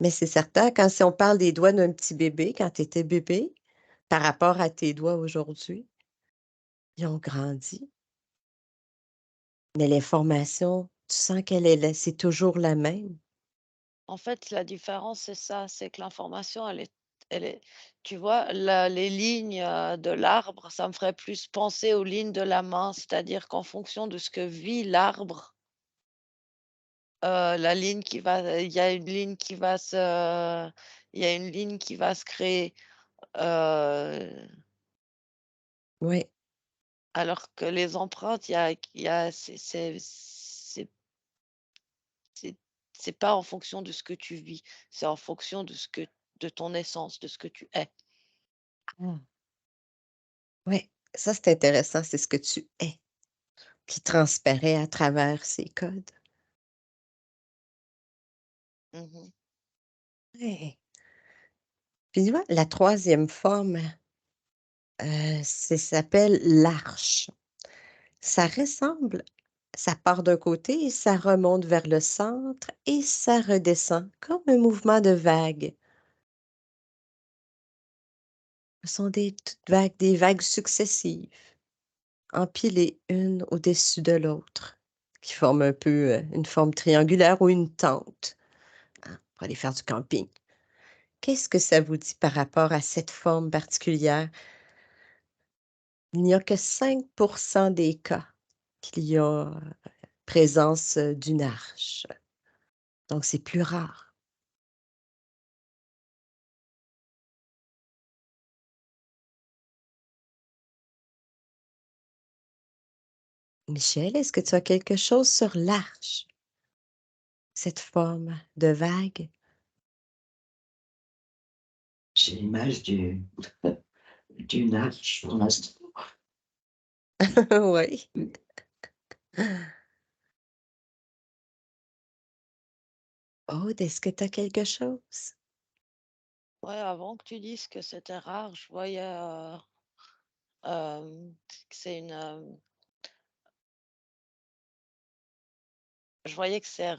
mais c'est certain quand si on parle des doigts d'un petit bébé, quand tu étais bébé, par rapport à tes doigts aujourd'hui, ils ont grandi, mais l'information, tu sens qu'elle est là, c'est toujours la même. En fait, la différence, c'est ça, c'est que l'information, elle est tu vois, les lignes, de l'arbre, ça me ferait plus penser aux lignes de la main. C'est-à-dire qu'en fonction de ce que vit l'arbre, la ligne qui va il y a une ligne qui va se il y a une ligne qui va se créer, heu, Oui. alors que les empreintes, il y a c'est c'est pas en fonction de ce que tu vis, c'est en fonction de ton essence, de ce que tu es. Ah. Ouais, ça, c'est intéressant, c'est ce que tu es qui transparaît à travers ces codes. Mmh. Ouais. Puis tu vois, la troisième forme, c'est s'appelle l'arche. Ça ressemble ça part d'un côté et ça remonte vers le centre et ça redescend comme un mouvement de vague. Ce sont des vagues successives, empilées une au-dessus de l'autre, qui forment un peu, une forme triangulaire ou une tente, hein, pour aller faire du camping. Qu'est-ce que ça vous dit par rapport à cette forme particulière? Il n'y a que 5 des cas qu'il y a, présence, d'une arche, donc c'est plus rare. Michel, est-ce que tu as quelque chose sur l'arche? Cette forme de vague? J'ai l'image d'une arche pour l'instant. Oui. Aude, est-ce que tu as quelque chose? Ouais, avant que tu dises que c'était rare, je voyais, que c'est une, je voyais que c'est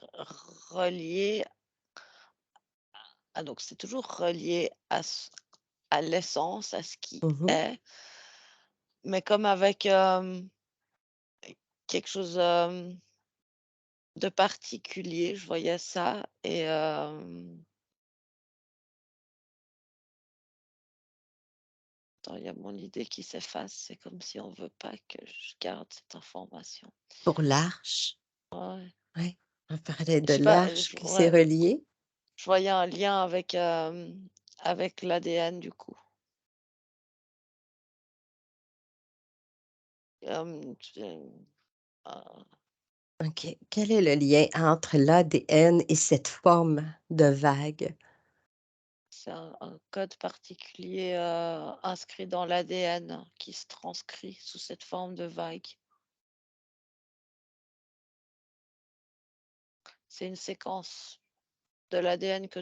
relié donc c'est toujours relié à l'essence, à ce qui Mmh. est, mais comme avec, quelque chose, de particulier, je voyais ça et attends, il y a mon idée qui s'efface, c'est comme si on veut pas que je garde cette information. Pour l'arche? Ouais, Oui. On parlait je de sais pas, l'arche qui s'est reliée? je voyais un lien avec, avec l'ADN du coup. Tu OK. Quel est le lien entre l'ADN et cette forme de vague? c'est un code particulier, inscrit dans l'ADN qui se transcrit sous cette forme de vague. C'est une séquence de l'ADN que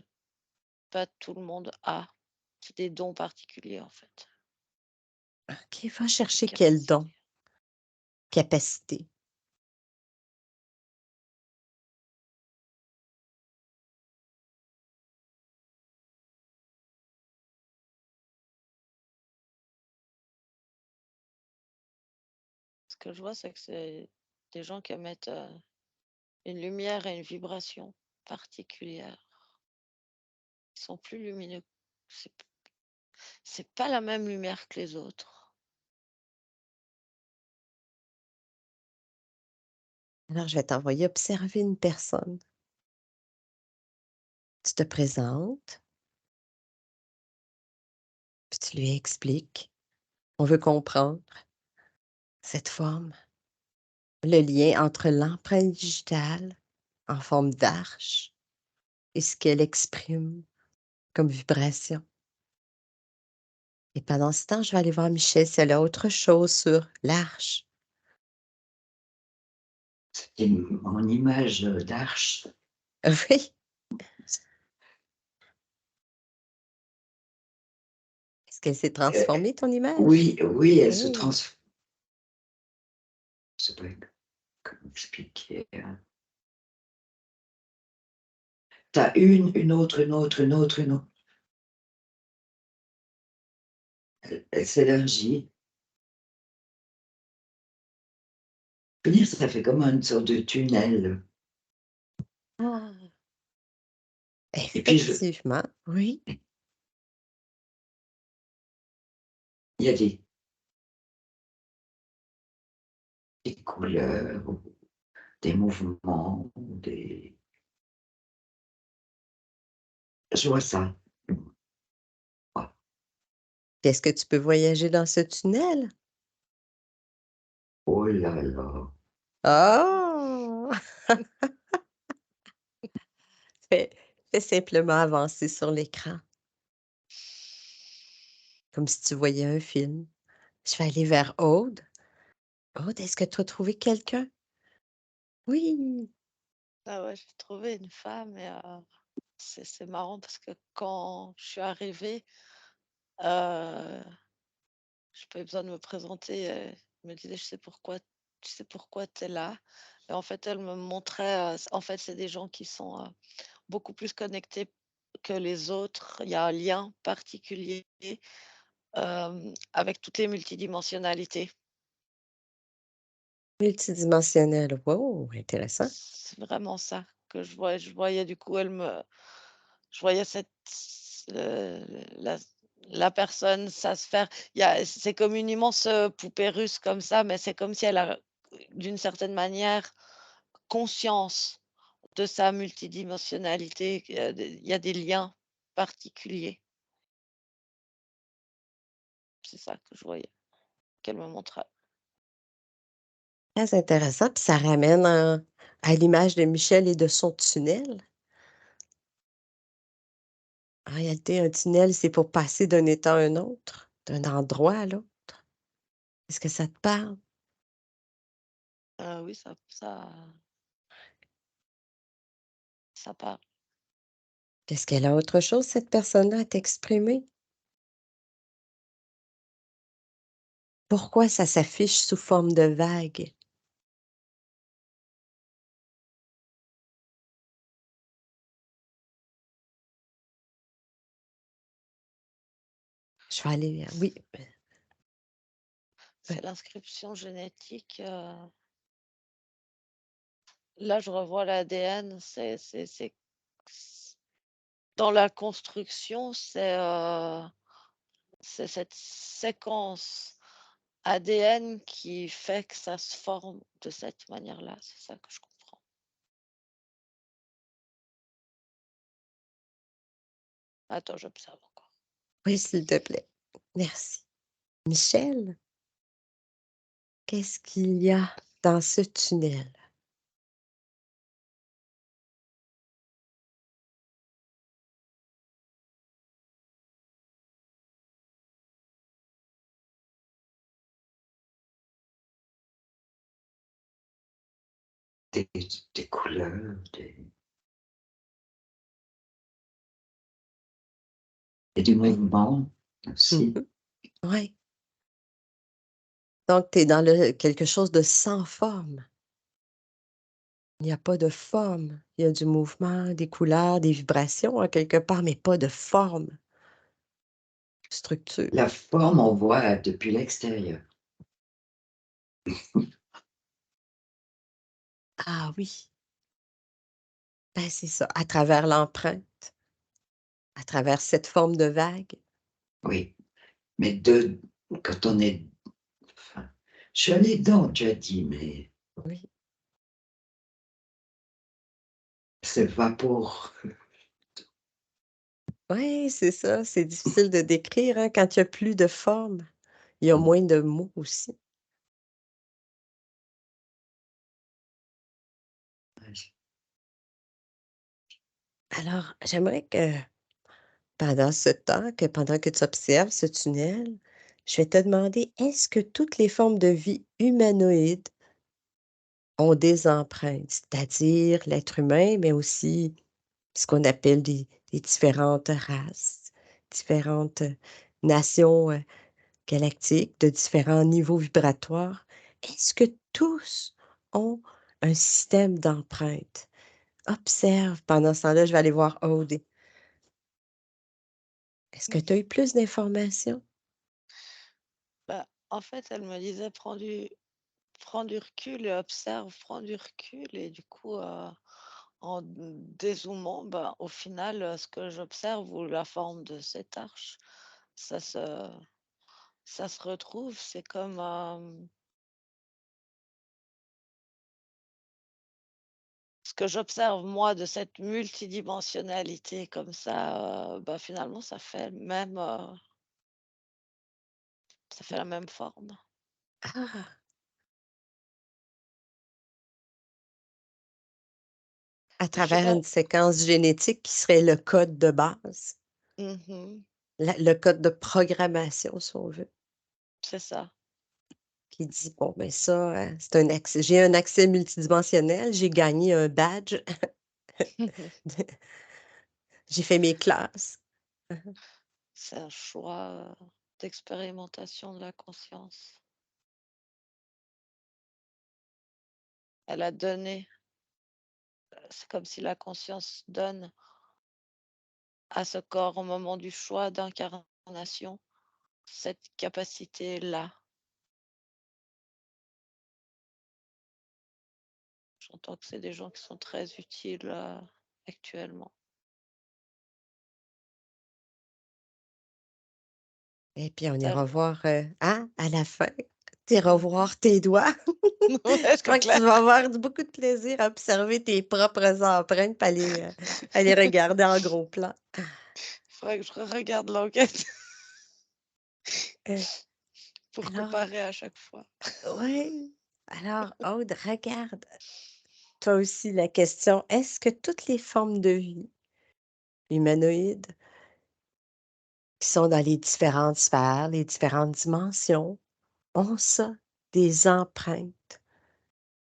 pas tout le monde a. C'est des dons particuliers en fait, OK, va des chercher quel don, capacités. capacité. Ce que je vois, c'est que c'est des gens qui émettent, une lumière et une vibration particulière. Ils sont plus lumineux. C'est c'est pas la même lumière que les autres. Alors, je vais t'envoyer observer une personne. Tu te présentes, puis tu lui expliques. On veut comprendre cette forme, le lien entre l'empreinte digitale en forme d'arche et ce qu'elle exprime comme vibration. Et pendant ce temps, je vais aller voir Michel si elle a autre chose sur l'arche. C'est mon image d'arche. Oui. Est-ce qu'elle s'est Euh, transformée, ton image? oui, oui, elle se Hey. transforme. Je sais pas comment expliquer. T'as une autre, une autre, une autre, une autre. Elle s'élargit. Je veux dire, ça fait comme une sorte de tunnel. Ah! Et puis, je, Effectivement, oui. Il y a des couleurs, ou des mouvements, des je vois ça. Ouais. Est-ce que tu peux voyager dans ce tunnel? Oh là là! Oh! Fais fais simplement avancer sur l'écran, comme si tu voyais un film. Je vais aller vers Aude. Aude, est-ce que tu as trouvé quelqu'un? Oui! Ah ouais, j'ai trouvé une femme et c'est marrant parce que quand je suis arrivée, heu, j'ai pas eu besoin de me présenter, elle me disait: «Je sais pourquoi tu es là?» Et en fait, elle me montrait, en fait, c'est des gens qui sont, beaucoup plus connectés que les autres. Il y a un lien particulier, avec toutes les multidimensionnalités. Multidimensionnel. Wow, intéressant. C'est vraiment ça que je voyais du coup, je voyais la la personne, sa sphère. C'est comme une immense, poupée russe comme ça, mais c'est comme si elle a, d'une certaine manière, conscience de sa multidimensionnalité, il y a des liens particuliers. C'est ça que je voyais, qu'elle me montrait. Très intéressant, puis ça ramène à l'image de Michel et de son tunnel. En réalité, un tunnel, c'est pour passer d'un état à un autre, d'un endroit à l'autre. Est-ce que ça te parle? Oui, ça parle. Est-ce qu'elle a autre chose, cette personne-là, à t'exprimer? Pourquoi ça s'affiche sous forme de vague? Je vais aller oui, C'est l'inscription génétique, là, je revois l'ADN, c'est dans la construction, c'est cette séquence ADN qui fait que ça se forme de cette manière-là, c'est ça que je comprends. Attends, j'observe encore. oui, s'il te plaît. Merci. Michel, qu'est-ce qu'il y a dans ce tunnel? Des des couleurs, et du Oui. mouvement Mmh. aussi. Ouais. Donc tu es dans le quelque chose de sans forme. Il n'y a pas de forme. Il y a du mouvement, des couleurs, des vibrations, en quelque part, mais pas de forme, structure. La forme, on voit depuis l'extérieur. Ah oui, ben, c'est ça, à travers l'empreinte, à travers cette forme de vague. Oui, mais quand on est enfin, je suis allée dedans, tu as dit, mais Oui. c'est pas pour Oui, c'est ça, c'est difficile de décrire, hein, quand il y a plus de forme. Il y a moins de mots aussi. Alors, j'aimerais que pendant que tu observes ce tunnel, je vais te demander, est-ce que toutes les formes de vie humanoïdes ont des empreintes? C'est-à-dire l'être humain, mais aussi ce qu'on appelle des différentes races, différentes, nations, galactiques de différents niveaux vibratoires. Est-ce que tous ont un système d'empreintes? Observe. Pendant ce temps-là, je vais aller voir Aude. Est-ce que tu as eu plus d'informations? Bah, en fait, elle me disait: «Prends du recul et observe, prends du recul» et du coup, en dézoomant, bah, au final, ce que j'observe ou la forme de cette arche, ça se ça se retrouve, c'est comme, ce que j'observe moi de cette multidimensionnalité comme ça, bah, finalement ça fait la même forme. Ah! À Je sais travers pas. une séquence génétique qui serait le code de base, Mmh. le code de programmation, si on veut, C'est ça. qui dit: «Bon, ben ça, c'est un accès j'ai un accès multidimensionnel, j'ai gagné un badge, j'ai fait mes classes». C'est un choix, d'expérimentation de la conscience. Elle a donné, c'est comme si la conscience donne à ce corps au moment du choix d'incarnation cette capacité-là. J'entends que c'est des gens qui sont très utiles, actuellement. Et puis on Ça ira je voir, hein, à la fin, tu iras Mmh. voir tes doigts. Ouais, Je c'est crois que tu clair. vas avoir beaucoup de plaisir à observer tes propres empreintes, puis à les regarder en gros plan. Faudrait que je regarde l'enquête Heu, pour alors comparer à chaque fois. ouais, alors Aude, regarde, toi aussi la question, est-ce que toutes les formes de vie humanoïdes qui sont dans les différentes sphères, les différentes dimensions, ont ça, des empreintes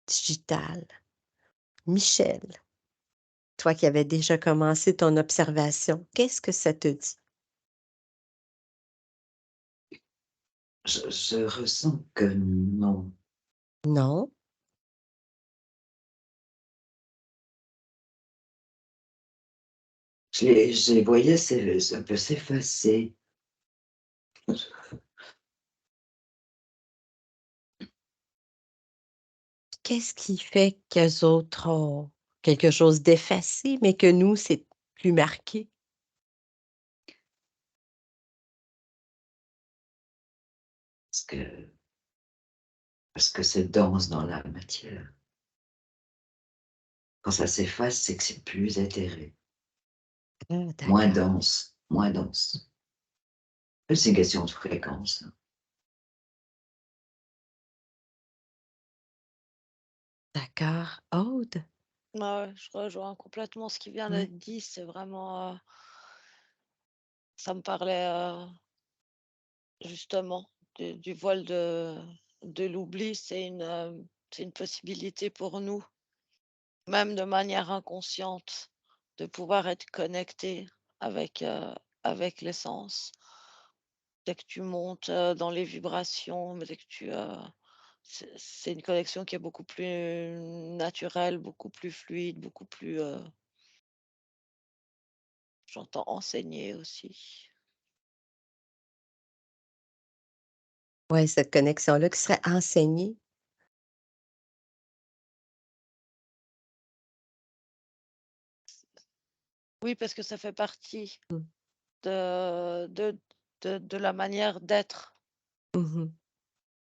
digitales? Michel, toi qui avais déjà commencé ton observation, qu'est-ce que ça te dit? Je ressens que non. Non? Je les voyais un peu s'effacer. Qu'est-ce qui fait qu'eux autres ont quelque chose d'effacé, mais que nous, c'est plus marqué? Parce que parce que c'est dense dans la matière. Quand ça s'efface, c'est que c'est plus éthéré, Ah d'accord, moins dense. C'est une question de fréquence, hein. d'accord. Aude? Ouais, je rejoins complètement ce qui vient Ouais. d'être dit. C'est vraiment, ça me parlait, justement du voile de l'oubli. C'est une possibilité pour nous, même de manière inconsciente, de pouvoir être connecté avec, avec l'essence. Dès que tu montes, dans les vibrations, dès que c'est une connexion qui est beaucoup plus naturelle, beaucoup plus fluide, beaucoup plus, j'entends enseigner aussi. Ouais, cette connexion-là qui serait enseignée. Oui, parce que ça fait partie Mmh. de de de la manière d'être Mmh.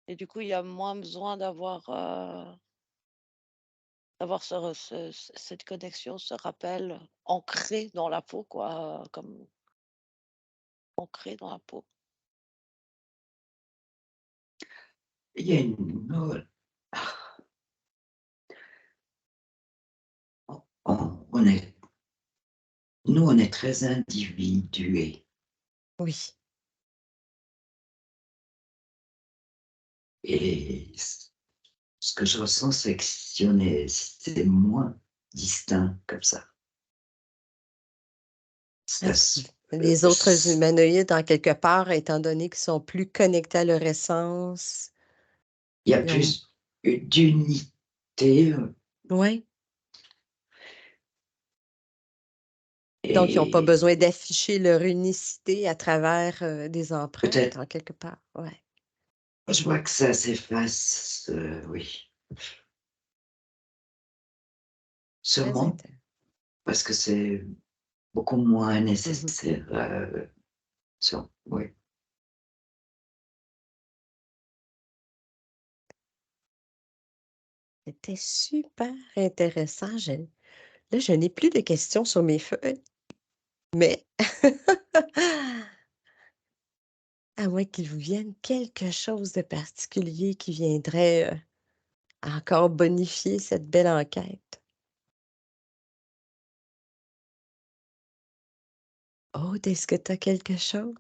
et du coup, il y a moins besoin d'avoir cette connexion, ce rappel ancré dans la peau quoi, comme ancré dans la peau. Il y a une autre on est nous, on est très individués Oui. et ce que je ressens, c'est que si on est c'est moins distinct comme ça. Ça Ah, se les autres s humanoïdes, en quelque part, étant donné qu'ils sont plus connectés à leur essence, il y a ils ont plus d'unité, ouais, donc ils ont pas et besoin d'afficher leur unicité à travers, des empreintes, peut-être en quelque part. Ouais, je vois que ça s'efface, oui. très Sûrement intéressant. parce que c'est beaucoup moins Mmh. nécessaire, oui. C'était super intéressant. Là, je n'ai plus de questions sur mes feuilles, mais à moins qu'il vous vienne quelque chose de particulier qui viendrait, encore bonifier cette belle enquête. Aude, est-ce que tu as quelque chose?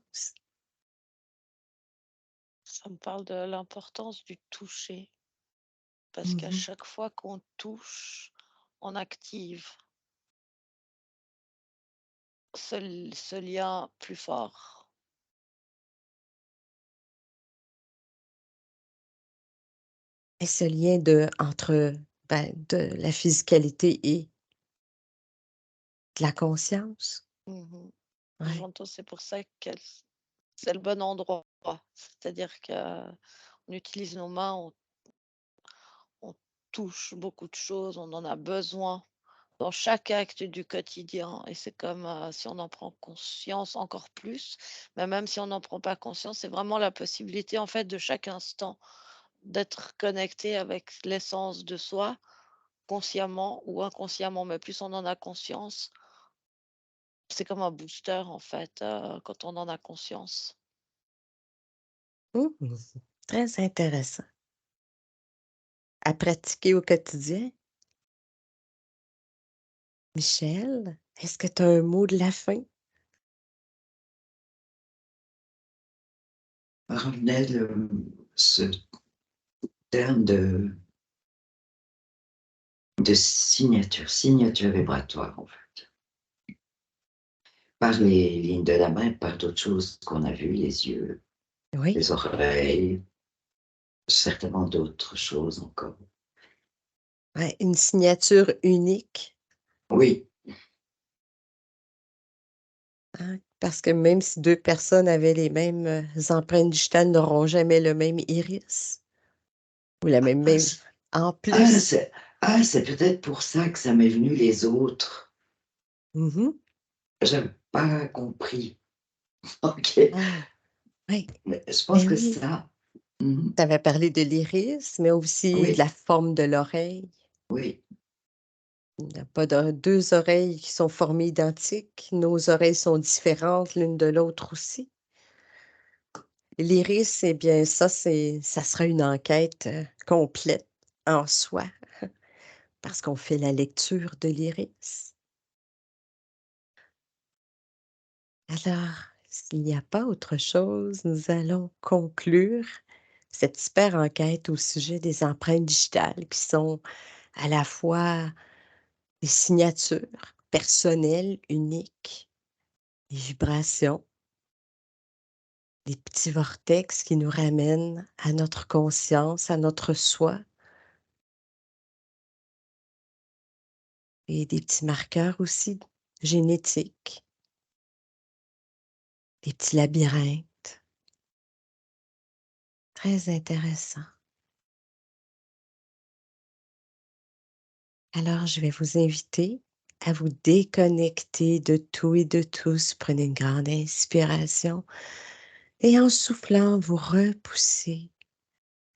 Ça me parle de l'importance du toucher, parce qu'à Mmh. chaque fois qu'on touche, on active ce lien plus fort. Et ce lien entre, ben, de la physicalité et de la conscience? Mmh. Ouais. J'entends, c'est pour ça que c'est le bon endroit. C'est-à-dire qu'on utilise nos mains, on touche beaucoup de choses, on en a besoin dans chaque acte du quotidien et c'est comme, si on en prend conscience encore plus, mais même si on n'en prend pas conscience, c'est vraiment la possibilité, en fait, de chaque instant d'être connecté avec l'essence de soi, consciemment ou inconsciemment, mais plus on en a conscience, c'est comme un booster, en fait, quand on en a conscience. Mmh. Très intéressant. À pratiquer au quotidien. Michel, est-ce que tu as un mot de la fin? Revenait ce terme de signature vibratoire, en fait. Par les lignes de la main, par d'autres choses qu'on a vues, les yeux, Oui, les oreilles, certainement d'autres choses encore. ouais, une signature unique, Oui, hein, parce que même si 2 personnes avaient les mêmes, empreintes digitales, n'auront jamais le même iris ou la ah, même c'est en ah, plus. c'est c'est peut-être pour ça que ça m'est venu les autres. Mmh. J'avais pas compris. OK, Ah, oui, mais je pense ben que oui. ça mmh Tu avais parlé de l'iris, mais aussi de oui, la forme de l'oreille. oui. Il n'y a pas de 2 oreilles qui sont formées identiques. Nos oreilles sont différentes l'une de l'autre aussi. L'iris, eh bien, ça sera une enquête, complète en soi, parce qu'on fait la lecture de l'iris. Alors, s'il n'y a pas autre chose, nous allons conclure cette super enquête au sujet des empreintes digitales qui sont à la fois des signatures personnelles, uniques, des vibrations, des petits vortex qui nous ramènent à notre conscience, à notre soi et des petits marqueurs aussi génétiques, des petits labyrinthes. Très intéressant. Alors, je vais vous inviter à vous déconnecter de tout et de tous. Prenez une grande inspiration et en soufflant, vous repoussez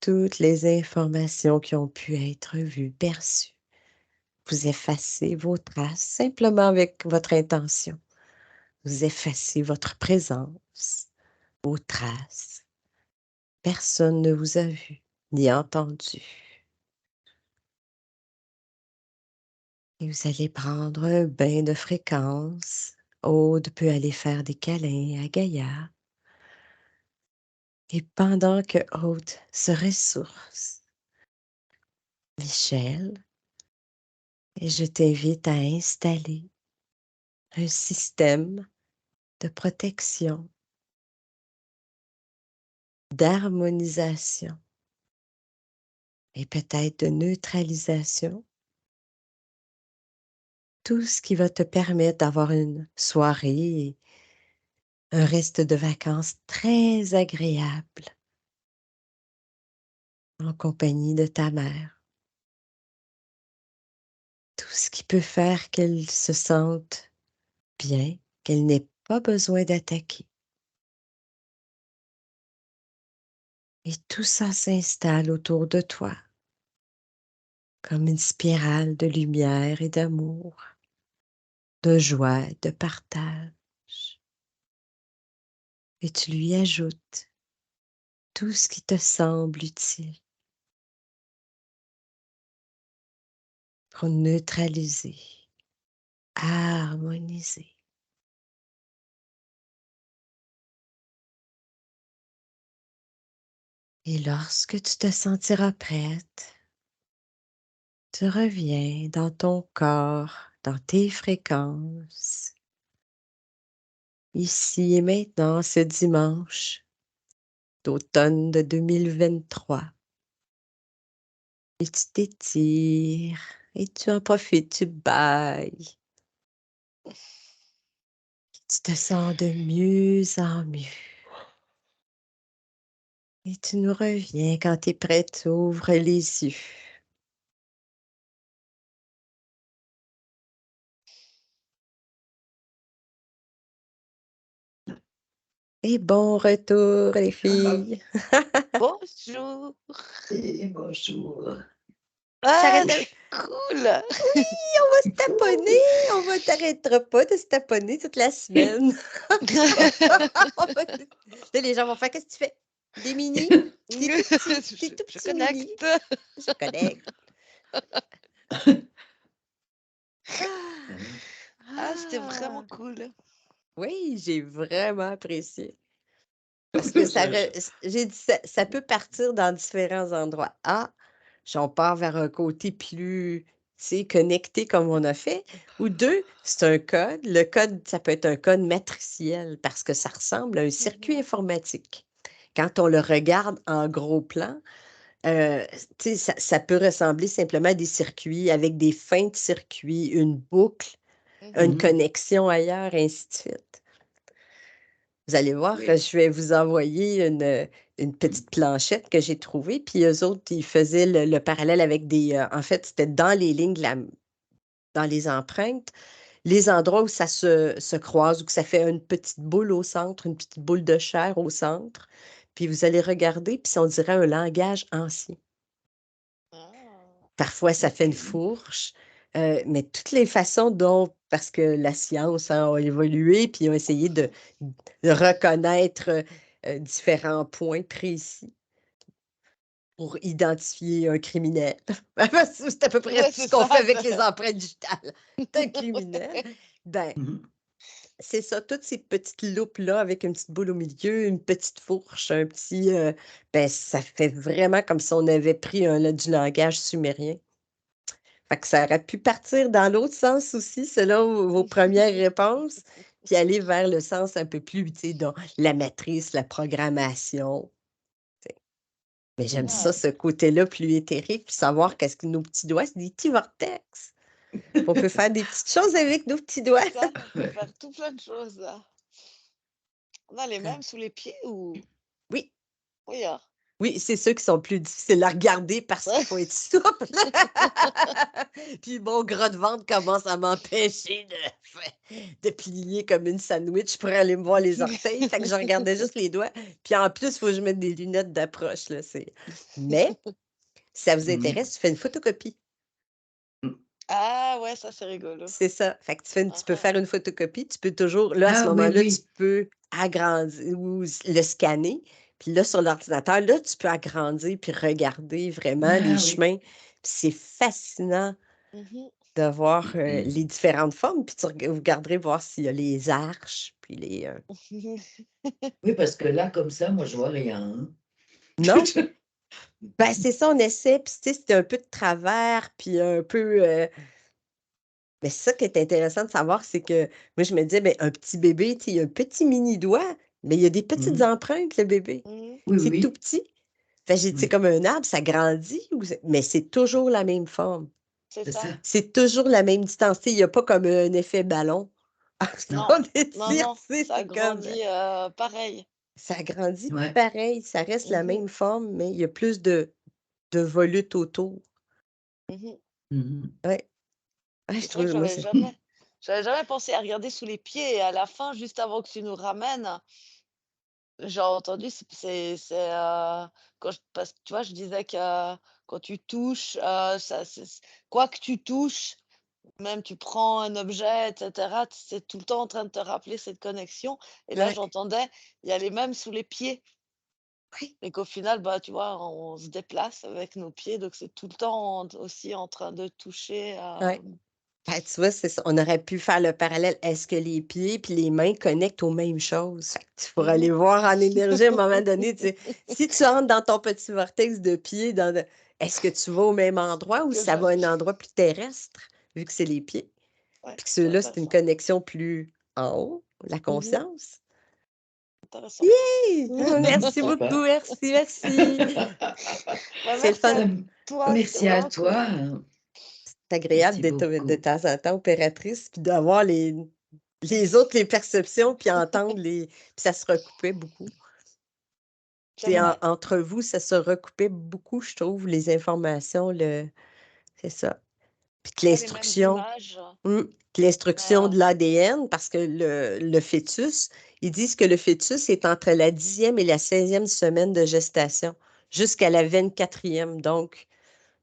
toutes les informations qui ont pu être vues, perçues. Vous effacez vos traces simplement avec votre intention. Vous effacez votre présence, vos traces. Personne ne vous a vu ni entendu. Et vous allez prendre un bain de fréquence. Aude peut aller faire des câlins à Gaïa. Et pendant que Aude se ressource, Michel, et je t'invite à installer un système de protection, d'harmonisation et peut-être de neutralisation. Tout ce qui va te permettre d'avoir une soirée et un reste de vacances très agréable en compagnie de ta mère. Tout ce qui peut faire qu'elle se sente bien, qu'elle n'ait pas besoin d'attaquer. Et tout ça s'installe autour de toi, comme une spirale de lumière et d'amour, de joie et de partage. Et tu lui ajoutes tout ce qui te semble utile pour neutraliser, harmoniser. Et lorsque tu te sentiras prête, tu reviens dans ton corps, dans tes fréquences, ici et maintenant, ce dimanche d'automne de 2023. Et tu t'étires, et tu en profites, tu bailles. Tu te sens de mieux en mieux. Et tu nous reviens quand tu es prête, ouvre les yeux. Et bon retour, les filles. Bonjour. Et bonjour. Ah, J'arrête de... c'est cool. On va se taponner, on va t'arrêtera pas de se taponner toute la semaine. Là, les gens vont faire, qu'est-ce que tu fais? Des mini? Des tout petits, des tout Je petits mini. connecte. Je connais. Ah, c'était vraiment Ah, cool. oui, j'ai vraiment apprécié. Parce que j'ai dit, ça peut partir dans différents endroits. Ah, si on part vers un côté plus, tu sais, connecté comme on a fait. Ou deux, c'est un code. Le code, ça peut être un code matriciel parce que ça ressemble à un circuit informatique. Quand on le regarde en gros plan, tu sais, ça peut ressembler simplement à des circuits avec des fins de circuit, une boucle, une Mhm. connexion ailleurs, ainsi de suite. Vous allez voir, Oui. je vais vous envoyer une petite planchette que j'ai trouvée, puis eux autres, ils faisaient le parallèle avec des... en fait, c'était dans les lignes, dans les empreintes, les endroits où ça se croise, où que ça fait une petite boule au centre, une petite boule de chair au centre. Puis vous allez regarder, puis on dirait un langage ancien. Ah. Parfois, ça fait une Ok. fourche, mais toutes les façons dont, parce que la science a évolué, puis ils ont essayé de reconnaître différents points précis pour identifier un criminel. C'est à peu près Ouais, tout ce c'est qu'on ça. fait avec les empreintes digitales d'un criminel. Ben, Mhm. c'est ça, toutes ces petites loupes-là avec une petite boule au milieu, une petite fourche, un petit... ben, ça fait vraiment comme si on avait pris du langage sumérien. Fait que ça aurait pu partir dans l'autre sens aussi, selon vos premières réponses, puis aller vers le sens un peu plus, tu sais, dans la matrice, la programmation. Tu sais. Mais j'aime ça, Ah, ce côté-là plus éthérique, puis savoir qu'est-ce que nos petits doigts, c'est des petits vortex. On peut faire des petites choses avec nos petits doigts. c'est ça, on peut faire tout plein de choses là. On a les mêmes sous les pieds ou... Oui, Oui, hein. oui, c'est ceux qui sont plus difficiles à regarder parce qu'il faut être souple. Puis mon gras de ventre commence à m'empêcher de plier comme une sandwich pour aller me voir les orteils. Fait que je regardais juste les doigts. Puis en plus, il faut que je mette des lunettes d'approche. Là, Mais, si ça vous Mhm. intéresse, tu fais une photocopie. Ah ouais, ça c'est rigolo. C'est ça. Fait que tu peux Ah, faire une photocopie. Tu peux toujours, là, à ce Ah oui, moment-là, tu oui. peux agrandir ou le scanner. Puis là, sur l'ordinateur, là, tu peux agrandir puis regarder vraiment les Ah oui. chemins. Puis c'est fascinant mhm. de voir les différentes formes. Puis vous regarderez voir s'il y a les arches. Puis les. Oui, parce que là, comme ça, moi, je vois rien. Hein. Non? Ben, c'est ça, on essaie. Puis, tu sais, c'était un peu de travers. Puis un peu. Mais c'est ça qui est intéressant de savoir, c'est que moi, je me disais, ben, un petit bébé, tu sais, il a un petit mini doigt, mais il y a des petites Mhm. empreintes, le bébé. Mhm. Oui, C'est tout oui. petit. Fait, j'ai dit, c'est Oui, comme un arbre, ça grandit, mais c'est toujours la même forme. C'est c'est ça. ça. C'est toujours la même distance. Tu sais, il n'y a pas comme un effet ballon. Non, On non, étire, non, tu sais, ça c'est comme. grandit pareil. Ça grandit Ouais. pareil, ça reste la Mhm, même forme, mais il y a plus de volutes autour. mhm. Mhm. Ouais. Ouais, je C'est vrai que trouve, moi, j'avais jamais pensé à regarder sous les pieds et à la fin, juste avant que tu nous ramènes, j'ai entendu, parce que tu vois, je disais que quand tu touches, ça quoi que tu touches, même tu prends un objet et cetera, c'est tout le temps en train de te rappeler cette connexion et là, Ouais, j'entendais, il y a les mêmes sous les pieds oui, et qu'au final, bah, tu vois, on se déplace avec nos pieds, donc c'est tout le temps aussi en train de toucher, ouais. Ben, tu vois, c'est ça. On aurait pu faire le parallèle. Est-ce que les pieds puis les mains connectent aux mêmes choses? Fait que tu pourras aller mmh voir en énergie à un moment donné. Tu sais, si tu entres dans ton petit vortex de pieds, est-ce que tu vas au même endroit ou que ça je va à un endroit plus terrestre, vu que c'est les pieds? ouais, Puis que c'est ceux-là, c'est une intéressant. connexion plus en haut, la Mmh conscience. intéressant. Yay! Merci beaucoup, Sympa. merci, merci. Bah, C'est le merci fun. à Euh, toi, c'était Merci à vraiment cool. toi, hein. C'est agréable Merci d'être de beaucoup. temps en temps opératrice, puis d'avoir les autres, les perceptions, puis entendre les. Puis ça se recoupait beaucoup. C'est J'aimerais. entre vous, ça se recoupait beaucoup, je trouve, les informations, c'est ça. Puis que Pas les mêmes l'instruction, images, que l'instruction mais de l'ADN, parce que le fœtus, ils disent que le fœtus est entre la 10e et la 16e semaine de gestation, jusqu'à la 24e. Donc,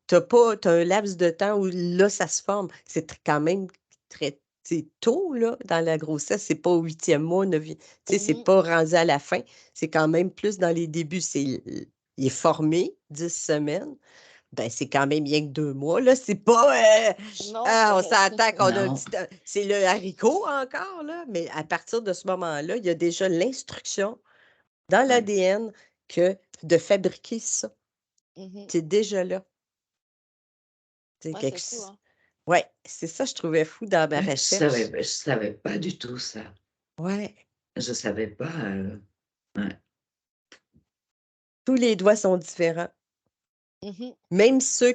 t'as un laps de temps où là, ça se forme. C'est quand même très c'est tôt, là, dans la grossesse. C'est pas au 8e mois, tu sais, c'est mmh pas rendu à la fin. C'est quand même plus dans les débuts. Il est formé 10 semaines. Ben, c'est quand même bien que 2 mois, là. C'est pas. non, c'est On vrai. s'entend qu'on a un Non, petit. C'est le haricot encore, là. Mais à partir de ce moment-là, il y a déjà l'instruction dans ouais. l'ADN que de fabriquer ça. Mmh C'est déjà là. C'est Ouais, quelque c'est fou, hein. Ouais, c'est ça je trouvais fou dans ma recherche. Je savais pas du tout ça. Ouais, Je savais pas, ouais. tous les doigts sont différents. Mmh Même ceux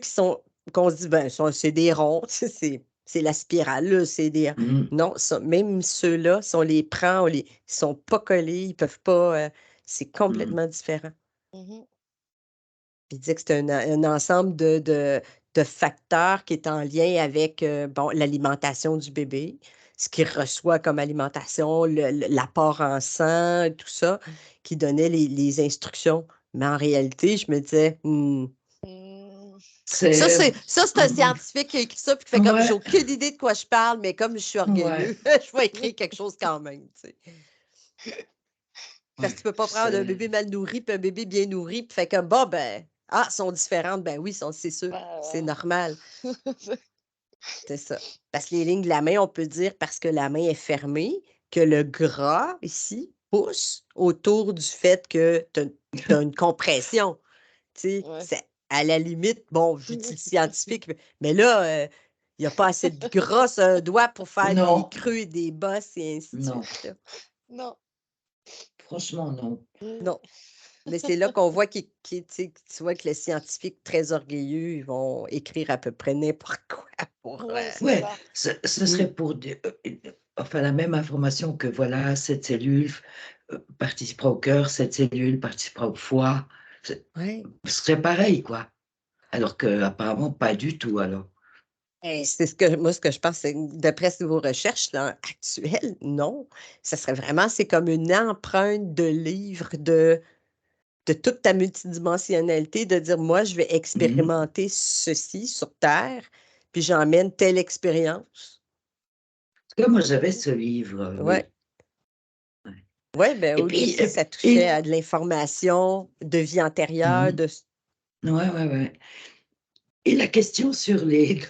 qu'on se dit: «Ben, c'est des ronds», tu sais, c'est la spirale, là, c'est des Mmh, non, ça même ceux-là, si on les prend, ils sont pas collés, ils peuvent pas, c'est mmh, complètement différent. mh. Il disait que c'est un ensemble de facteurs qui est en lien avec, bon, l'alimentation du bébé, ce qu'il reçoit comme alimentation, l'apport en sang, tout ça, qui donnait les instructions. Mais en réalité, je me disais: «Mmh, Mmh. c'est ça, c'est un mmh, scientifique qui a écrit ça, puis qui fait comme: "J'ai ouais, aucune idée de quoi je parle, mais comme je suis ouais, orgueilleux, je vais écrire quelque chose quand même", tu sais? Parce ouais, que tu peux pas prendre un c'est bébé mal nourri puis un bébé bien nourri puis fait comme: «Bon, ben, ah, sont différentes». Ben oui, c'est sûr, c'est Bah, normal, c'est ça. Parce que les lignes de la main, on peut dire parce que la main est fermée, que le gras ici pousse autour du fait que tu as une compression, tu sais? ouais. C'est à la limite, bon, je dis le scientifique, mais là, il y a pas assez de gras sur un doigt pour faire des non, creux et des bosses et ainsi de non, suite, là. Non. franchement non. Non. Mais c'est là qu'on voit tu sais, que tu vois que les scientifiques très orgueilleux, ils vont écrire à peu près n'importe quoi pour, Ouais, c'est Ouais, ça. ce mmh, serait pour enfin la même information que voilà, cette cellule, participera au cœur, cette cellule participera au foie. ouais. Ce serait pareil, quoi. Alors qu'apparemment pas du tout alors. Et c'est ce que je pense, c'est d'après vos recherches là, actuelles, non. Ça serait vraiment c'est comme une empreinte de livre de toute ta multidimensionnalité, de dire: «Moi, je vais Mmh. expérimenter ceci sur terre, puis j'emmène telle expérience». En tout cas, moi j'avais Mmh ce livre, Ouais. oui. Ouais. Ouais, ben, Et lui puis, aussi, ça touchait et à de l'information de vie antérieure, mmh. de Ouais, ouais, ouais. Et la question sur les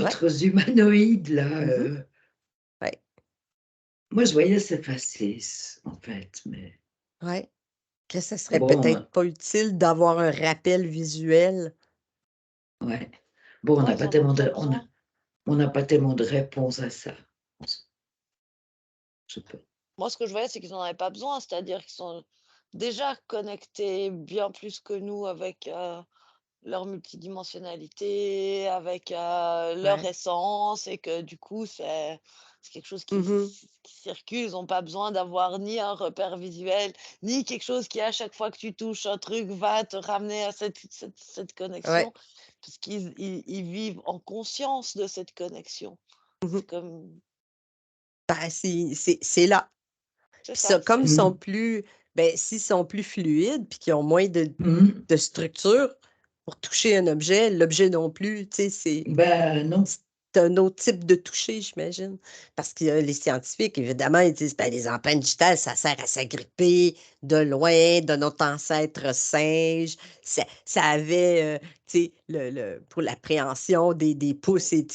ouais. d'autres humanoïdes là, Mmh. Ouais, moi je voyais s'effacer en fait, mais ouais. Que ça serait peut-être bon, pas utile d'avoir un rappel visuel. ouais. Bon, Non, ils en ont pas besoin. on n'a pas tellement de réponses à ça. Je sais pas. Moi, ce que je voyais, c'est qu'ils en avaient pas besoin, c'est-à-dire qu'ils sont déjà connectés bien plus que nous avec, leur multidimensionnalité, avec, leur Ouais. essence et que du coup, c'est quelque chose Mmh. qui circule. Ils ont pas besoin d'avoir ni un repère visuel, ni quelque chose qui, à chaque fois que tu touches un truc, va te ramener à cette Ouais. connexion, puisqu'ils ils vivent en conscience de cette connexion. Mmh. C'est comme Ben, c'est là. C'est Puis ça, ça, comme ils c'est sont Mm. plus, ben, s'ils sont plus fluides, puis qu'ils ont moins Mm. de structure pour toucher un objet, l'objet non plus, tu sais, Ben non. c'est un autre type de toucher, j'imagine. Parce que les scientifiques, évidemment, ils disent, ben, les empreintes digitales, ça sert à s'agripper de loin de notre ancêtre singe. Ça avait, tu sais, pour l'appréhension des pouces et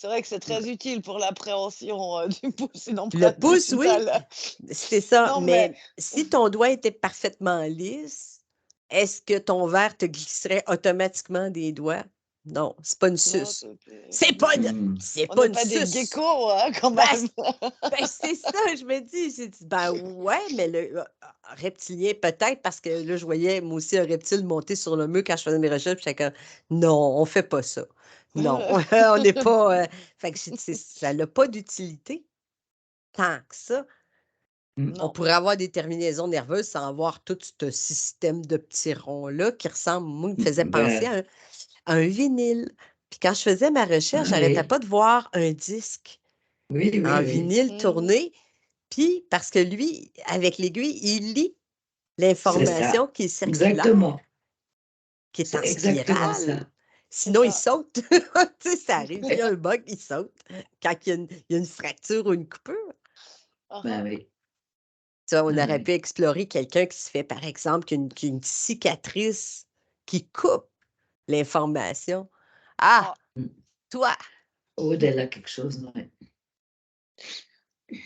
c'est vrai que c'est très utile pour l'appréhension du pouce, une le empreinte pouce, oui, digitale. c'est ça. Non, mais Mais si ton doigt était parfaitement lisse, est-ce que ton verre te glisserait automatiquement des doigts? Non, c'est pas une non, suce. C'est pas, Mm. c'est on pas n'est une pas des suce. geckos, hein, quand Ben, même. ben, c'est ça, je me dis. Ben ouais, mais le reptilien, peut-être, parce que là, je voyais, moi aussi, un reptile monter sur le mur quand je faisais mes recherches, puis j'étais comme, non, on fait pas ça. Non, on n'est pas. Fait que ça n'a pas d'utilité tant que ça. Mm. On Non. pourrait avoir des terminaisons nerveuses sans avoir tout ce système de petits ronds-là qui ressemble, moi, il me faisait penser Ben, à un vinyle. Puis quand je faisais ma recherche, ah j'arrêtais oui, pas de voir un disque oui, en oui, oui, vinyle Mhm. tourné. Puis parce que lui, avec l'aiguille, il lit c'est ça. l'information qui est circulaire, Exactement. qui est C'est en exactement spirale. ça. C'est Sinon, il ça. saute. Tu sais, ça arrive, il y a un bug, il saute. Quand il y a une fracture ou une coupure. Ben Uhum. oui, Tu vois, on ah aurait oui. pu explorer quelqu'un qui se fait, par exemple, qu'une cicatrice qui coupe l'information. Ah, Ah. Mm. toi! Aude, elle a quelque chose, ouais.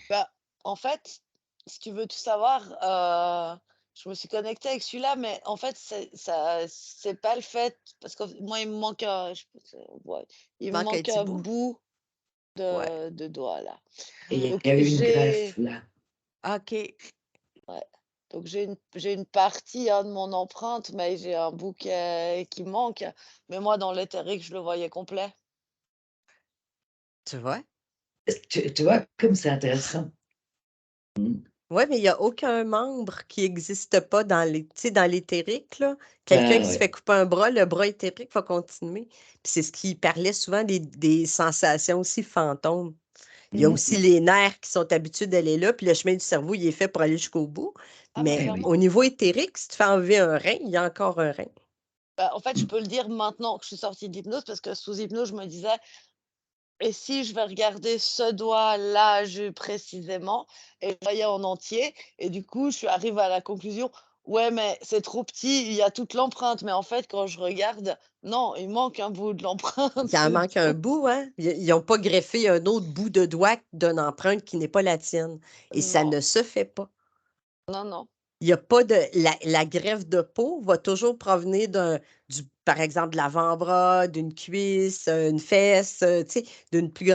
Bah, en fait, si tu veux tout savoir, je me suis connectée avec celui-là, mais en fait, c'est pas le fait parce que moi, il me manque un, ouais, il me Manque un manque petit un bout. bout Ouais. de doigt là. Et il y Donc a eu une greffe, j'ai là. OK. ouais, donc j'ai une partie, hein, de mon empreinte, mais j'ai un bout qui manque. Mais moi, dans l'éthérique, je le voyais complet. Tu vois? Tu vois, comme c'est intéressant. Mm. Oui, mais il n'y a aucun membre qui n'existe pas dans les, tu sais, dans l'éthérique, là. Quelqu'un Ben qui se oui. fait couper un bras, le bras éthérique va continuer. Puis c'est ce qui parlait souvent des sensations aussi fantômes. Il y a aussi Mm. les nerfs qui sont habitués d'aller là, puis le chemin du cerveau, il est fait pour aller jusqu'au bout. Ah, mais Eh Mais oui. au clairement. niveau éthérique, si tu fais enlever un rein, il y a encore un rein. Bah, en fait, je Mm. peux le dire maintenant que je suis sortie de l'hypnose parce que sous hypnose, je me disais: «Et si je vais regarder ce doigt-là, précisément?» et je voyais en entier et du coup, je suis arrivée à la conclusion: «Ouais, mais c'est trop petit, il y a toute l'empreinte». Mais en fait, quand je regarde, non, il manque un bout de Il l'empreinte. en manque un bout, hein? Ils n'ont pas greffé un autre bout de doigt d'une empreinte qui n'est pas la tienne. Et ça Non, ne se fait pas. non, non. Il y a pas de la greffe de peau va toujours provenir par exemple, de l'avant-bras, d'une cuisse, une fesse, tu sais, d'une plus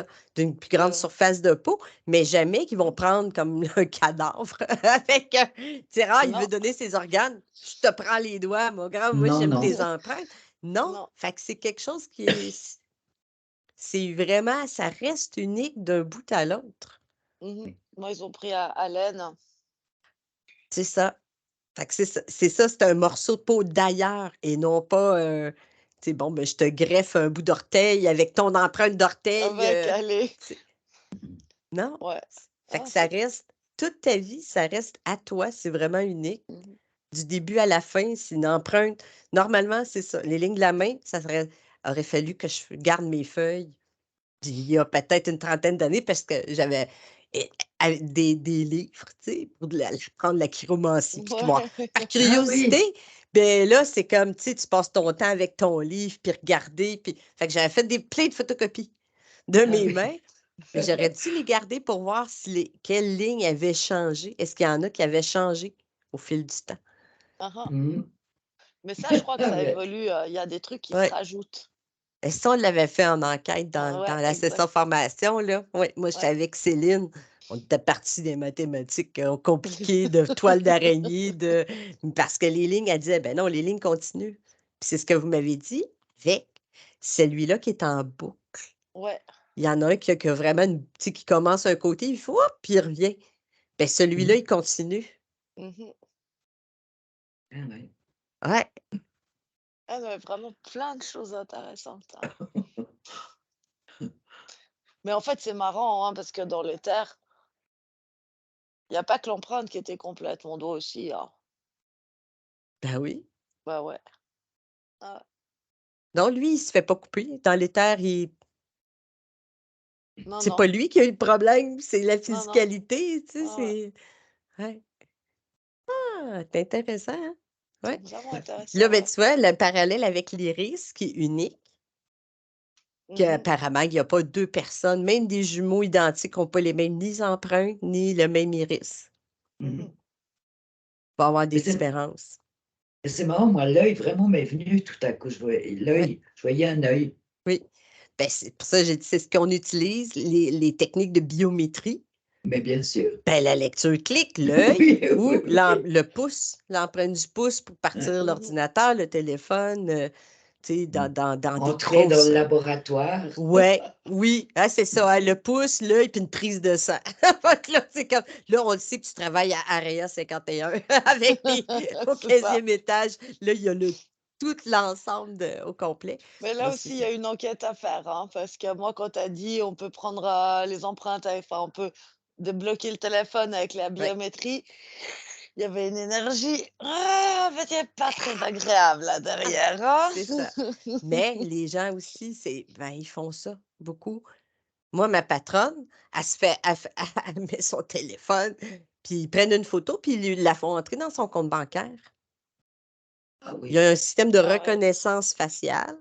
grande De surface de peau, mais jamais qu'ils vont prendre comme un cadavre avec, tu sais: «Ah, il veut non, donner ses organes, je te prends les doigts, mon grand, moi Non, j'aime non. tes empreintes». Non, non. fait que c'est quelque chose qui est c'est vraiment ça reste unique d'un bout à l'autre. Mmh. Moi, ils ont pris à l'aine. C'est ça. Fait que c'est ça, c'est un morceau de peau d'ailleurs et non pas, tu sais, bon, ben, je te greffe un bout d'orteil avec ton empreinte d'orteil, Avec allez, c'est non. ouais. Fait Ah, que ça c'est reste toute ta vie, ça reste à toi, c'est vraiment unique. mmh Du début à la fin, c'est une empreinte normalement, c'est ça, les lignes de la main, ça aurait fallu que je garde mes feuilles il y a peut-être une trentaine d'années parce que j'avais et des livres, tu sais, pour apprendre la chiromancie. Puis moi, Ouais. par Ah curiosité, oui. ben là, c'est comme, tu sais, tu passes ton temps avec ton livre, puis regarder. Puis... Fait que j'avais fait plein de photocopies de Ah mes oui. mains. Mais j'aurais dû les garder pour voir si quelles lignes avaient changé. Est-ce qu'il y en a qui avaient changé au fil du temps? Hein, hein. Mm. Mais ça, je crois que Ah ça ouais. évolue, il y a des trucs qui se Ouais. rajoutent. Et ça, on l'avait fait en enquête dans Ouais, la exact. session formation, là. Oui, moi, j'étais Ouais. avec Céline. On était partis des mathématiques compliquées, de toiles d'araignée, parce que les lignes, elle disait, ben non, les lignes continuent. Puis c'est ce que vous m'avez dit, avec celui-là qui est en boucle. Ouais. Il y en a un qui a vraiment tu sais, qui commence un côté, il fait, hop, puis il revient. Ben celui-là, Mm. il continue. Mmh. Ah ouais. Ouais. Ah ouais, vraiment plein de choses intéressantes, hein. Mais en fait, c'est marrant, hein, parce que dans l'éther, Il y a pas que l'empreinte qui était complète, mon doigt aussi, hein. Ben oui. Bah, ouais. Ah, Non, lui, il se fait pas couper. Dans les terres, il non, c'est non, pas lui qui a eu le problème, c'est la non, non. physicalité, tu sais, Ouais, ouais. ouais. Ah, c'est intéressant, hein? C'est Ouais. vraiment Là, intéressant, ben, ouais. tu vois, le parallèle avec l'iris qui est unique, Mmh. qu'apparemment, il y a pas 2 personnes, même des jumeaux identiques ont pas les mêmes ni empreintes, ni le même iris. Mmh. Mmh. Il va y avoir Mais des différences. c'est marrant, moi, l'œil vraiment m'est venu tout à coup. Ouais, Je voyais un œil, oui. Ben, c'est pour ça que j'ai dit, c'est ce qu'on utilise, les techniques de biométrie. mais bien sûr. Ben, la lecture clic, l'œil Oui, oui, ou oui. le pouce, l'empreinte du pouce pour Ouais. partir Mmh. l'ordinateur, le téléphone, tu sais, Mmh. dans des Entrer dans grosses le laboratoire. ouais, oui, ah, c'est ça, hein, le pouce, l'œil puis une prise de sang. Fait que là, c'est comme là, on le sait que tu travailles à Area 51 avec au C'est ça. 15e étage. Là, il y a tout l'ensemble au complet. Mais là Non, c'est aussi, il y ça. a une enquête à faire, hein, parce que moi, quand tu as dit: «On peut prendre, les empreintes avec enfin, on peut débloquer le téléphone avec la Ouais, biométrie», il y avait une énergie, peut-être pas très agréable là derrière, hein? c'est ça. Mais les gens aussi, ils font ça beaucoup. Moi, ma patronne, elle se fait elle met son téléphone, puis ils prennent une photo, puis ils lui la font entrer dans son compte bancaire. Ah Il y oui, a un système de Ah ouais. reconnaissance faciale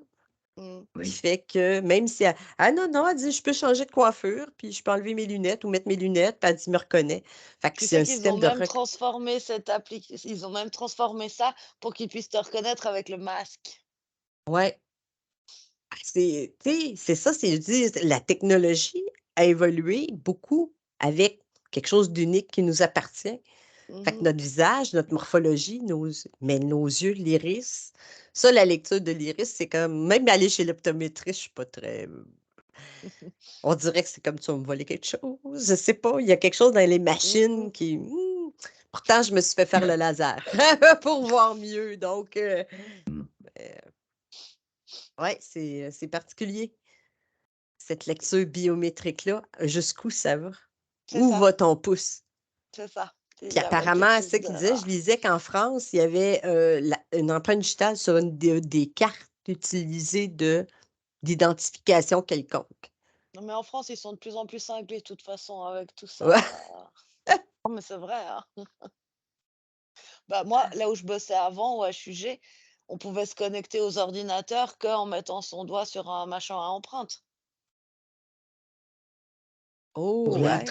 Mmh. qui oui. fait que même si elle «Ah non, non», elle dit: «Je peux changer de coiffure, puis je peux enlever mes lunettes ou mettre mes lunettes», puis elle dit: «Il me reconnaît». Fait que Tu c'est sais un qu'ils ont système de même transformé cette appli ils ont même transformé ça pour qu'ils puissent te reconnaître avec le masque. ouais. Ah, c'est tu sais, c'est ça, c'est je dis, la technologie a évolué beaucoup avec quelque chose d'unique qui nous appartient. Fait que Mmh. notre visage, notre morphologie, nos yeux, l'iris, ça, la lecture de l'iris, c'est comme même aller chez l'optométriste, je suis pas très, on dirait que c'est comme: «Tu vas me voler quelque chose?» je sais pas, il y a quelque chose dans les Mmh. machines qui, pourtant je me suis fait faire le laser pour voir mieux donc Mmh. ouais, c'est particulier, cette lecture biométrique-là, jusqu'où ça va? C'est Où ça, va ton pouce? c'est ça. Il Puis y avait quelque apparemment, c'est chose ça de qu'il disait, je lisais qu'en France, il y avait, une empreinte digitale sur une des cartes utilisées d'identification quelconque. non, mais en France, ils sont de plus en plus cinglés de toute façon avec tout Ouais. ça. Non, mais c'est vrai, hein. Bah, moi, là où je bossais avant, au HUG, on pouvait se connecter aux ordinateurs qu'en mettant son doigt sur un machin à empreinte. Oh ouais,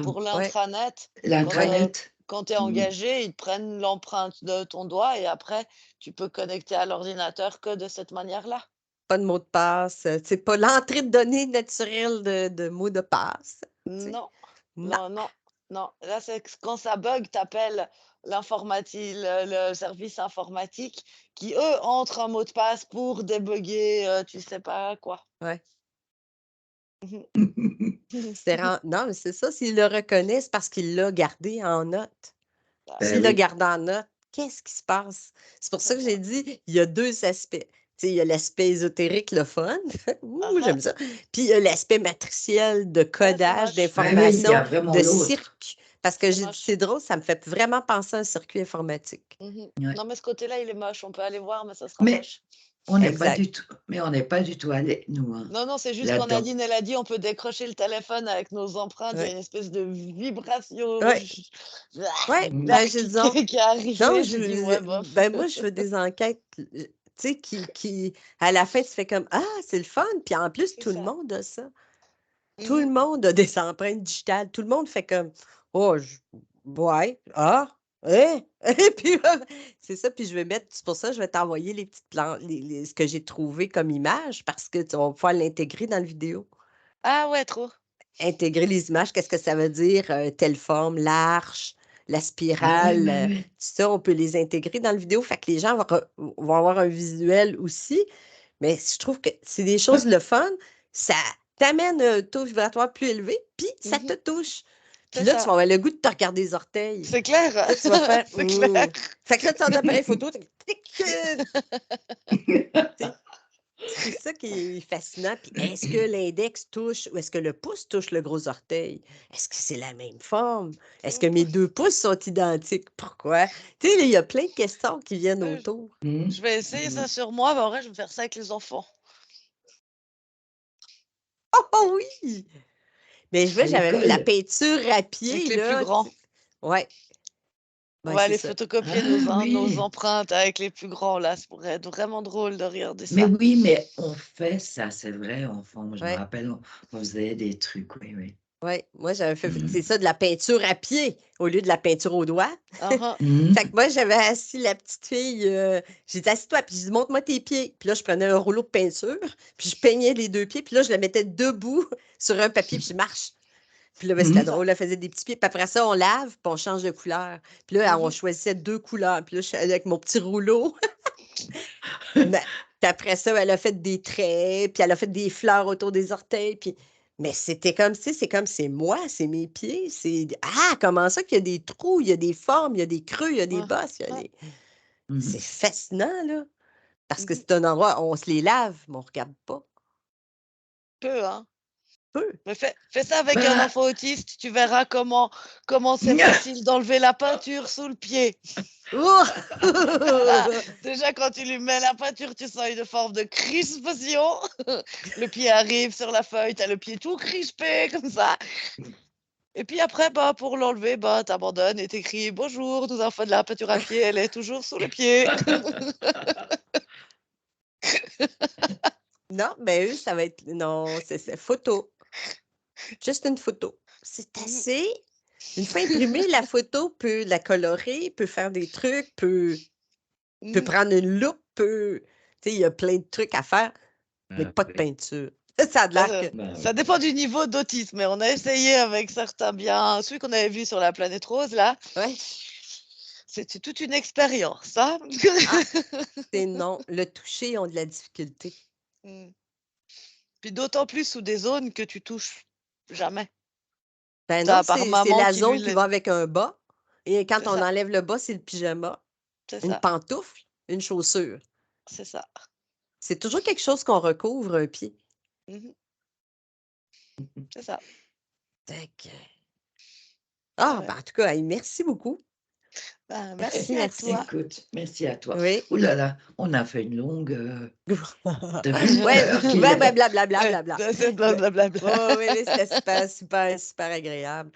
Pour ouais, l'intranet, quand, ouais, l'intranet. quand tu es Mmh. engagé, ils te prennent l'empreinte de ton doigt et après tu peux connecter à l'ordinateur que de cette manière-là. pas de mot de passe, c'est pas l'entrée de données naturelle de mot de passe, tu sais? Non, Non, non, non, non. Là, c'est que quand ça bug, tu appelles le service informatique qui, eux, entrent un mot de passe pour débugger, tu sais pas quoi. ouais. Mmh C'est ren non, mais c'est ça, s'il le reconnaît, c'est parce qu'il l'a gardé en note. Bah, Ben S'il le oui. garde en note, qu'est-ce qui se passe? C'est pour ça c'est que ça. j'ai dit, il y a 2 aspects. Tu sais, il y a l'aspect ésotérique, le fun, Ah ouh, ah, j'aime ça. Puis il y a l'aspect matriciel de ouais, c'est codage, moche. Ben oui, il y d'information, a vraiment de l'autre. circuit. Parce que C'est j'ai dit: moche. «C'est drôle, ça me fait vraiment penser à un circuit informatique». Ouais. Non, mais ce côté-là, il est moche. On peut aller voir, mais ça sera Mais moche. Exact. on n'est pas du tout allés, nous, hein, Non, non, c'est juste quand là-dedans. Nadine, elle a dit: «On peut décrocher le téléphone avec nos empreintes», il y a Ouais. une espèce de vibration Ouais. Ouais, Mmh. ben, d'air je disons qui est non, arrivée. J'ai dit: «Ouais, bof». ben, moi, je fais des enquêtes, tu sais, qui à la fin, tu fais comme: «Ah, c'est le fun!» puis en plus, C'est tout le ça. monde a ça. Tout le Mmh. monde a des empreintes digitales. Tout le monde fait comme: «Oh, ouais, ah, hein?» et puis, c'est ça, puis je vais mettre c'est pour ça que je vais t'envoyer les petites plan les ce que j'ai trouvé comme image parce que tu vas pouvoir l'intégrer dans la vidéo. Ah ouais, trop. Intégrer les images, qu'est-ce que ça veut dire, telle forme, l'arche, la Ah ouais, spirale, ouais, tout ouais. ça, on peut les intégrer dans la vidéo, fait que les gens vont avoir un visuel aussi. Mais je trouve que c'est des choses le fun, ça t'amène un taux vibratoire plus élevé, puis ça te Mmh. touche. Puis C'est là, tu vas ça. avoir le goût de te regarder les orteils. C'est clair, Là, tu vas faire: c'est clair. Fait que là, ton appareil photo, tu tic, tu sais? C'est ça qui est fascinant. Puis est-ce que l'index touche ou est-ce que le pouce touche le gros orteil? Est-ce que c'est la même forme? Est-ce que mes 2 pouces sont identiques? Pourquoi? Tu sais, là, il y a plein de questions qui viennent Ouais, autour. je vais essayer ça sur moi, mais en vrai, je vais faire ça avec les enfants. Oh oui! Mais je vois, À j'avais vu la l'école? peinture à Avec pied, les plus là. grands. Ouais, On ben va c'est aller ça. photocopier Ah nos oui! empreintes avec les plus grands, là. Ça pourrait être vraiment drôle de regarder Mais ça. oui, mais on fait ça, c'est vrai, enfant. Moi, je me Ouais, rappelle, on faisait des trucs, oui, oui. ouais. Moi, j'avais fait, c'est Mhm. ça, de la peinture à pied au lieu de la peinture au doigt. Ah ah. Fait que moi, j'avais assis la petite fille, j'ai dit: «Assis-toi», puis j'ai dit: «Montre-moi tes pieds». Puis là, je prenais un rouleau de peinture, puis je peignais les 2 pieds, puis là, je la mettais debout sur un papier, puis je marche. Puis là, ben, c'était C'est Mhm. ça. drôle, elle faisait des petits pieds, puis après ça, on lave, puis on change de couleur. Puis là, on Mhm. choisissait 2 couleurs, puis là, je suis allée avec mon petit rouleau. Mais puis après ça, elle a fait des traits, puis elle a fait des fleurs autour des orteils, puis mais c'était comme, tu sais, c'est comme c'est moi, c'est mes pieds, c'est ah! Comment ça qu'il y a des trous, il y a des formes, il y a des creux, il y a des Ouais. bosses, il y a Ouais. des c'est Mhm. fascinant, là, parce que Mhm. c'est un endroit on se les lave, mais on regarde pas. Peu, hein. Peu. Mais fais ça avec un Bah, enfant autiste, tu verras comment c'est facile d'enlever la peinture sous le pied. Ouh! Ah, déjà, quand tu lui mets la peinture, tu sens une forme de crispation. Le pied arrive sur la feuille, tu as le pied tout crispé comme ça. Et puis après, bah, pour l'enlever, bah, tu abandonnes et t'écris: «Bonjour, nous avons fait de la peinture à pied, elle est toujours sous le pied». Non, ben, eux, ça va être non, c'est photo, juste une photo. C'est Mmh. assez. Une fois imprimée, la photo peut la colorer, peut faire des trucs, peut Mmh. prendre une loupe, peut tu sais, il y a plein de trucs à faire, mais ah pas de oui, peinture. Ça a Bah, l'air que bah ça oui. dépend du niveau d'autisme, mais on a essayé avec certains bien celui qu'on avait vu sur la planète rose là, ouais. c'était toute une expérience, hein. Ah, c'est non, le toucher ont de la difficulté. Mmh. Puis d'autant plus sous des zones que tu touches jamais. Ben Tu non, as par c'est maman la qui lui zone qui lai va avec un bas et quand c'est on ça, enlève le bas, c'est le pyjama, c'est une ça, pantoufle, une chaussure. c'est ça. C'est toujours quelque chose qu'on recouvre un pied. Mmh. C'est ça. Fait que Ouais, ah, ouais. ben, en tout cas, hey, merci beaucoup. Ben, Merci, merci à toi. merci. Écoute, merci à toi. Oui. Ouh là là, on a fait une longue, tu vu Ouais, l'heure qu'il ouais, ouais, est? bla bla bla Ouais, bla bla. c'est Mais blablabla. ouais, ouais, mais c'était super, super, super agréable.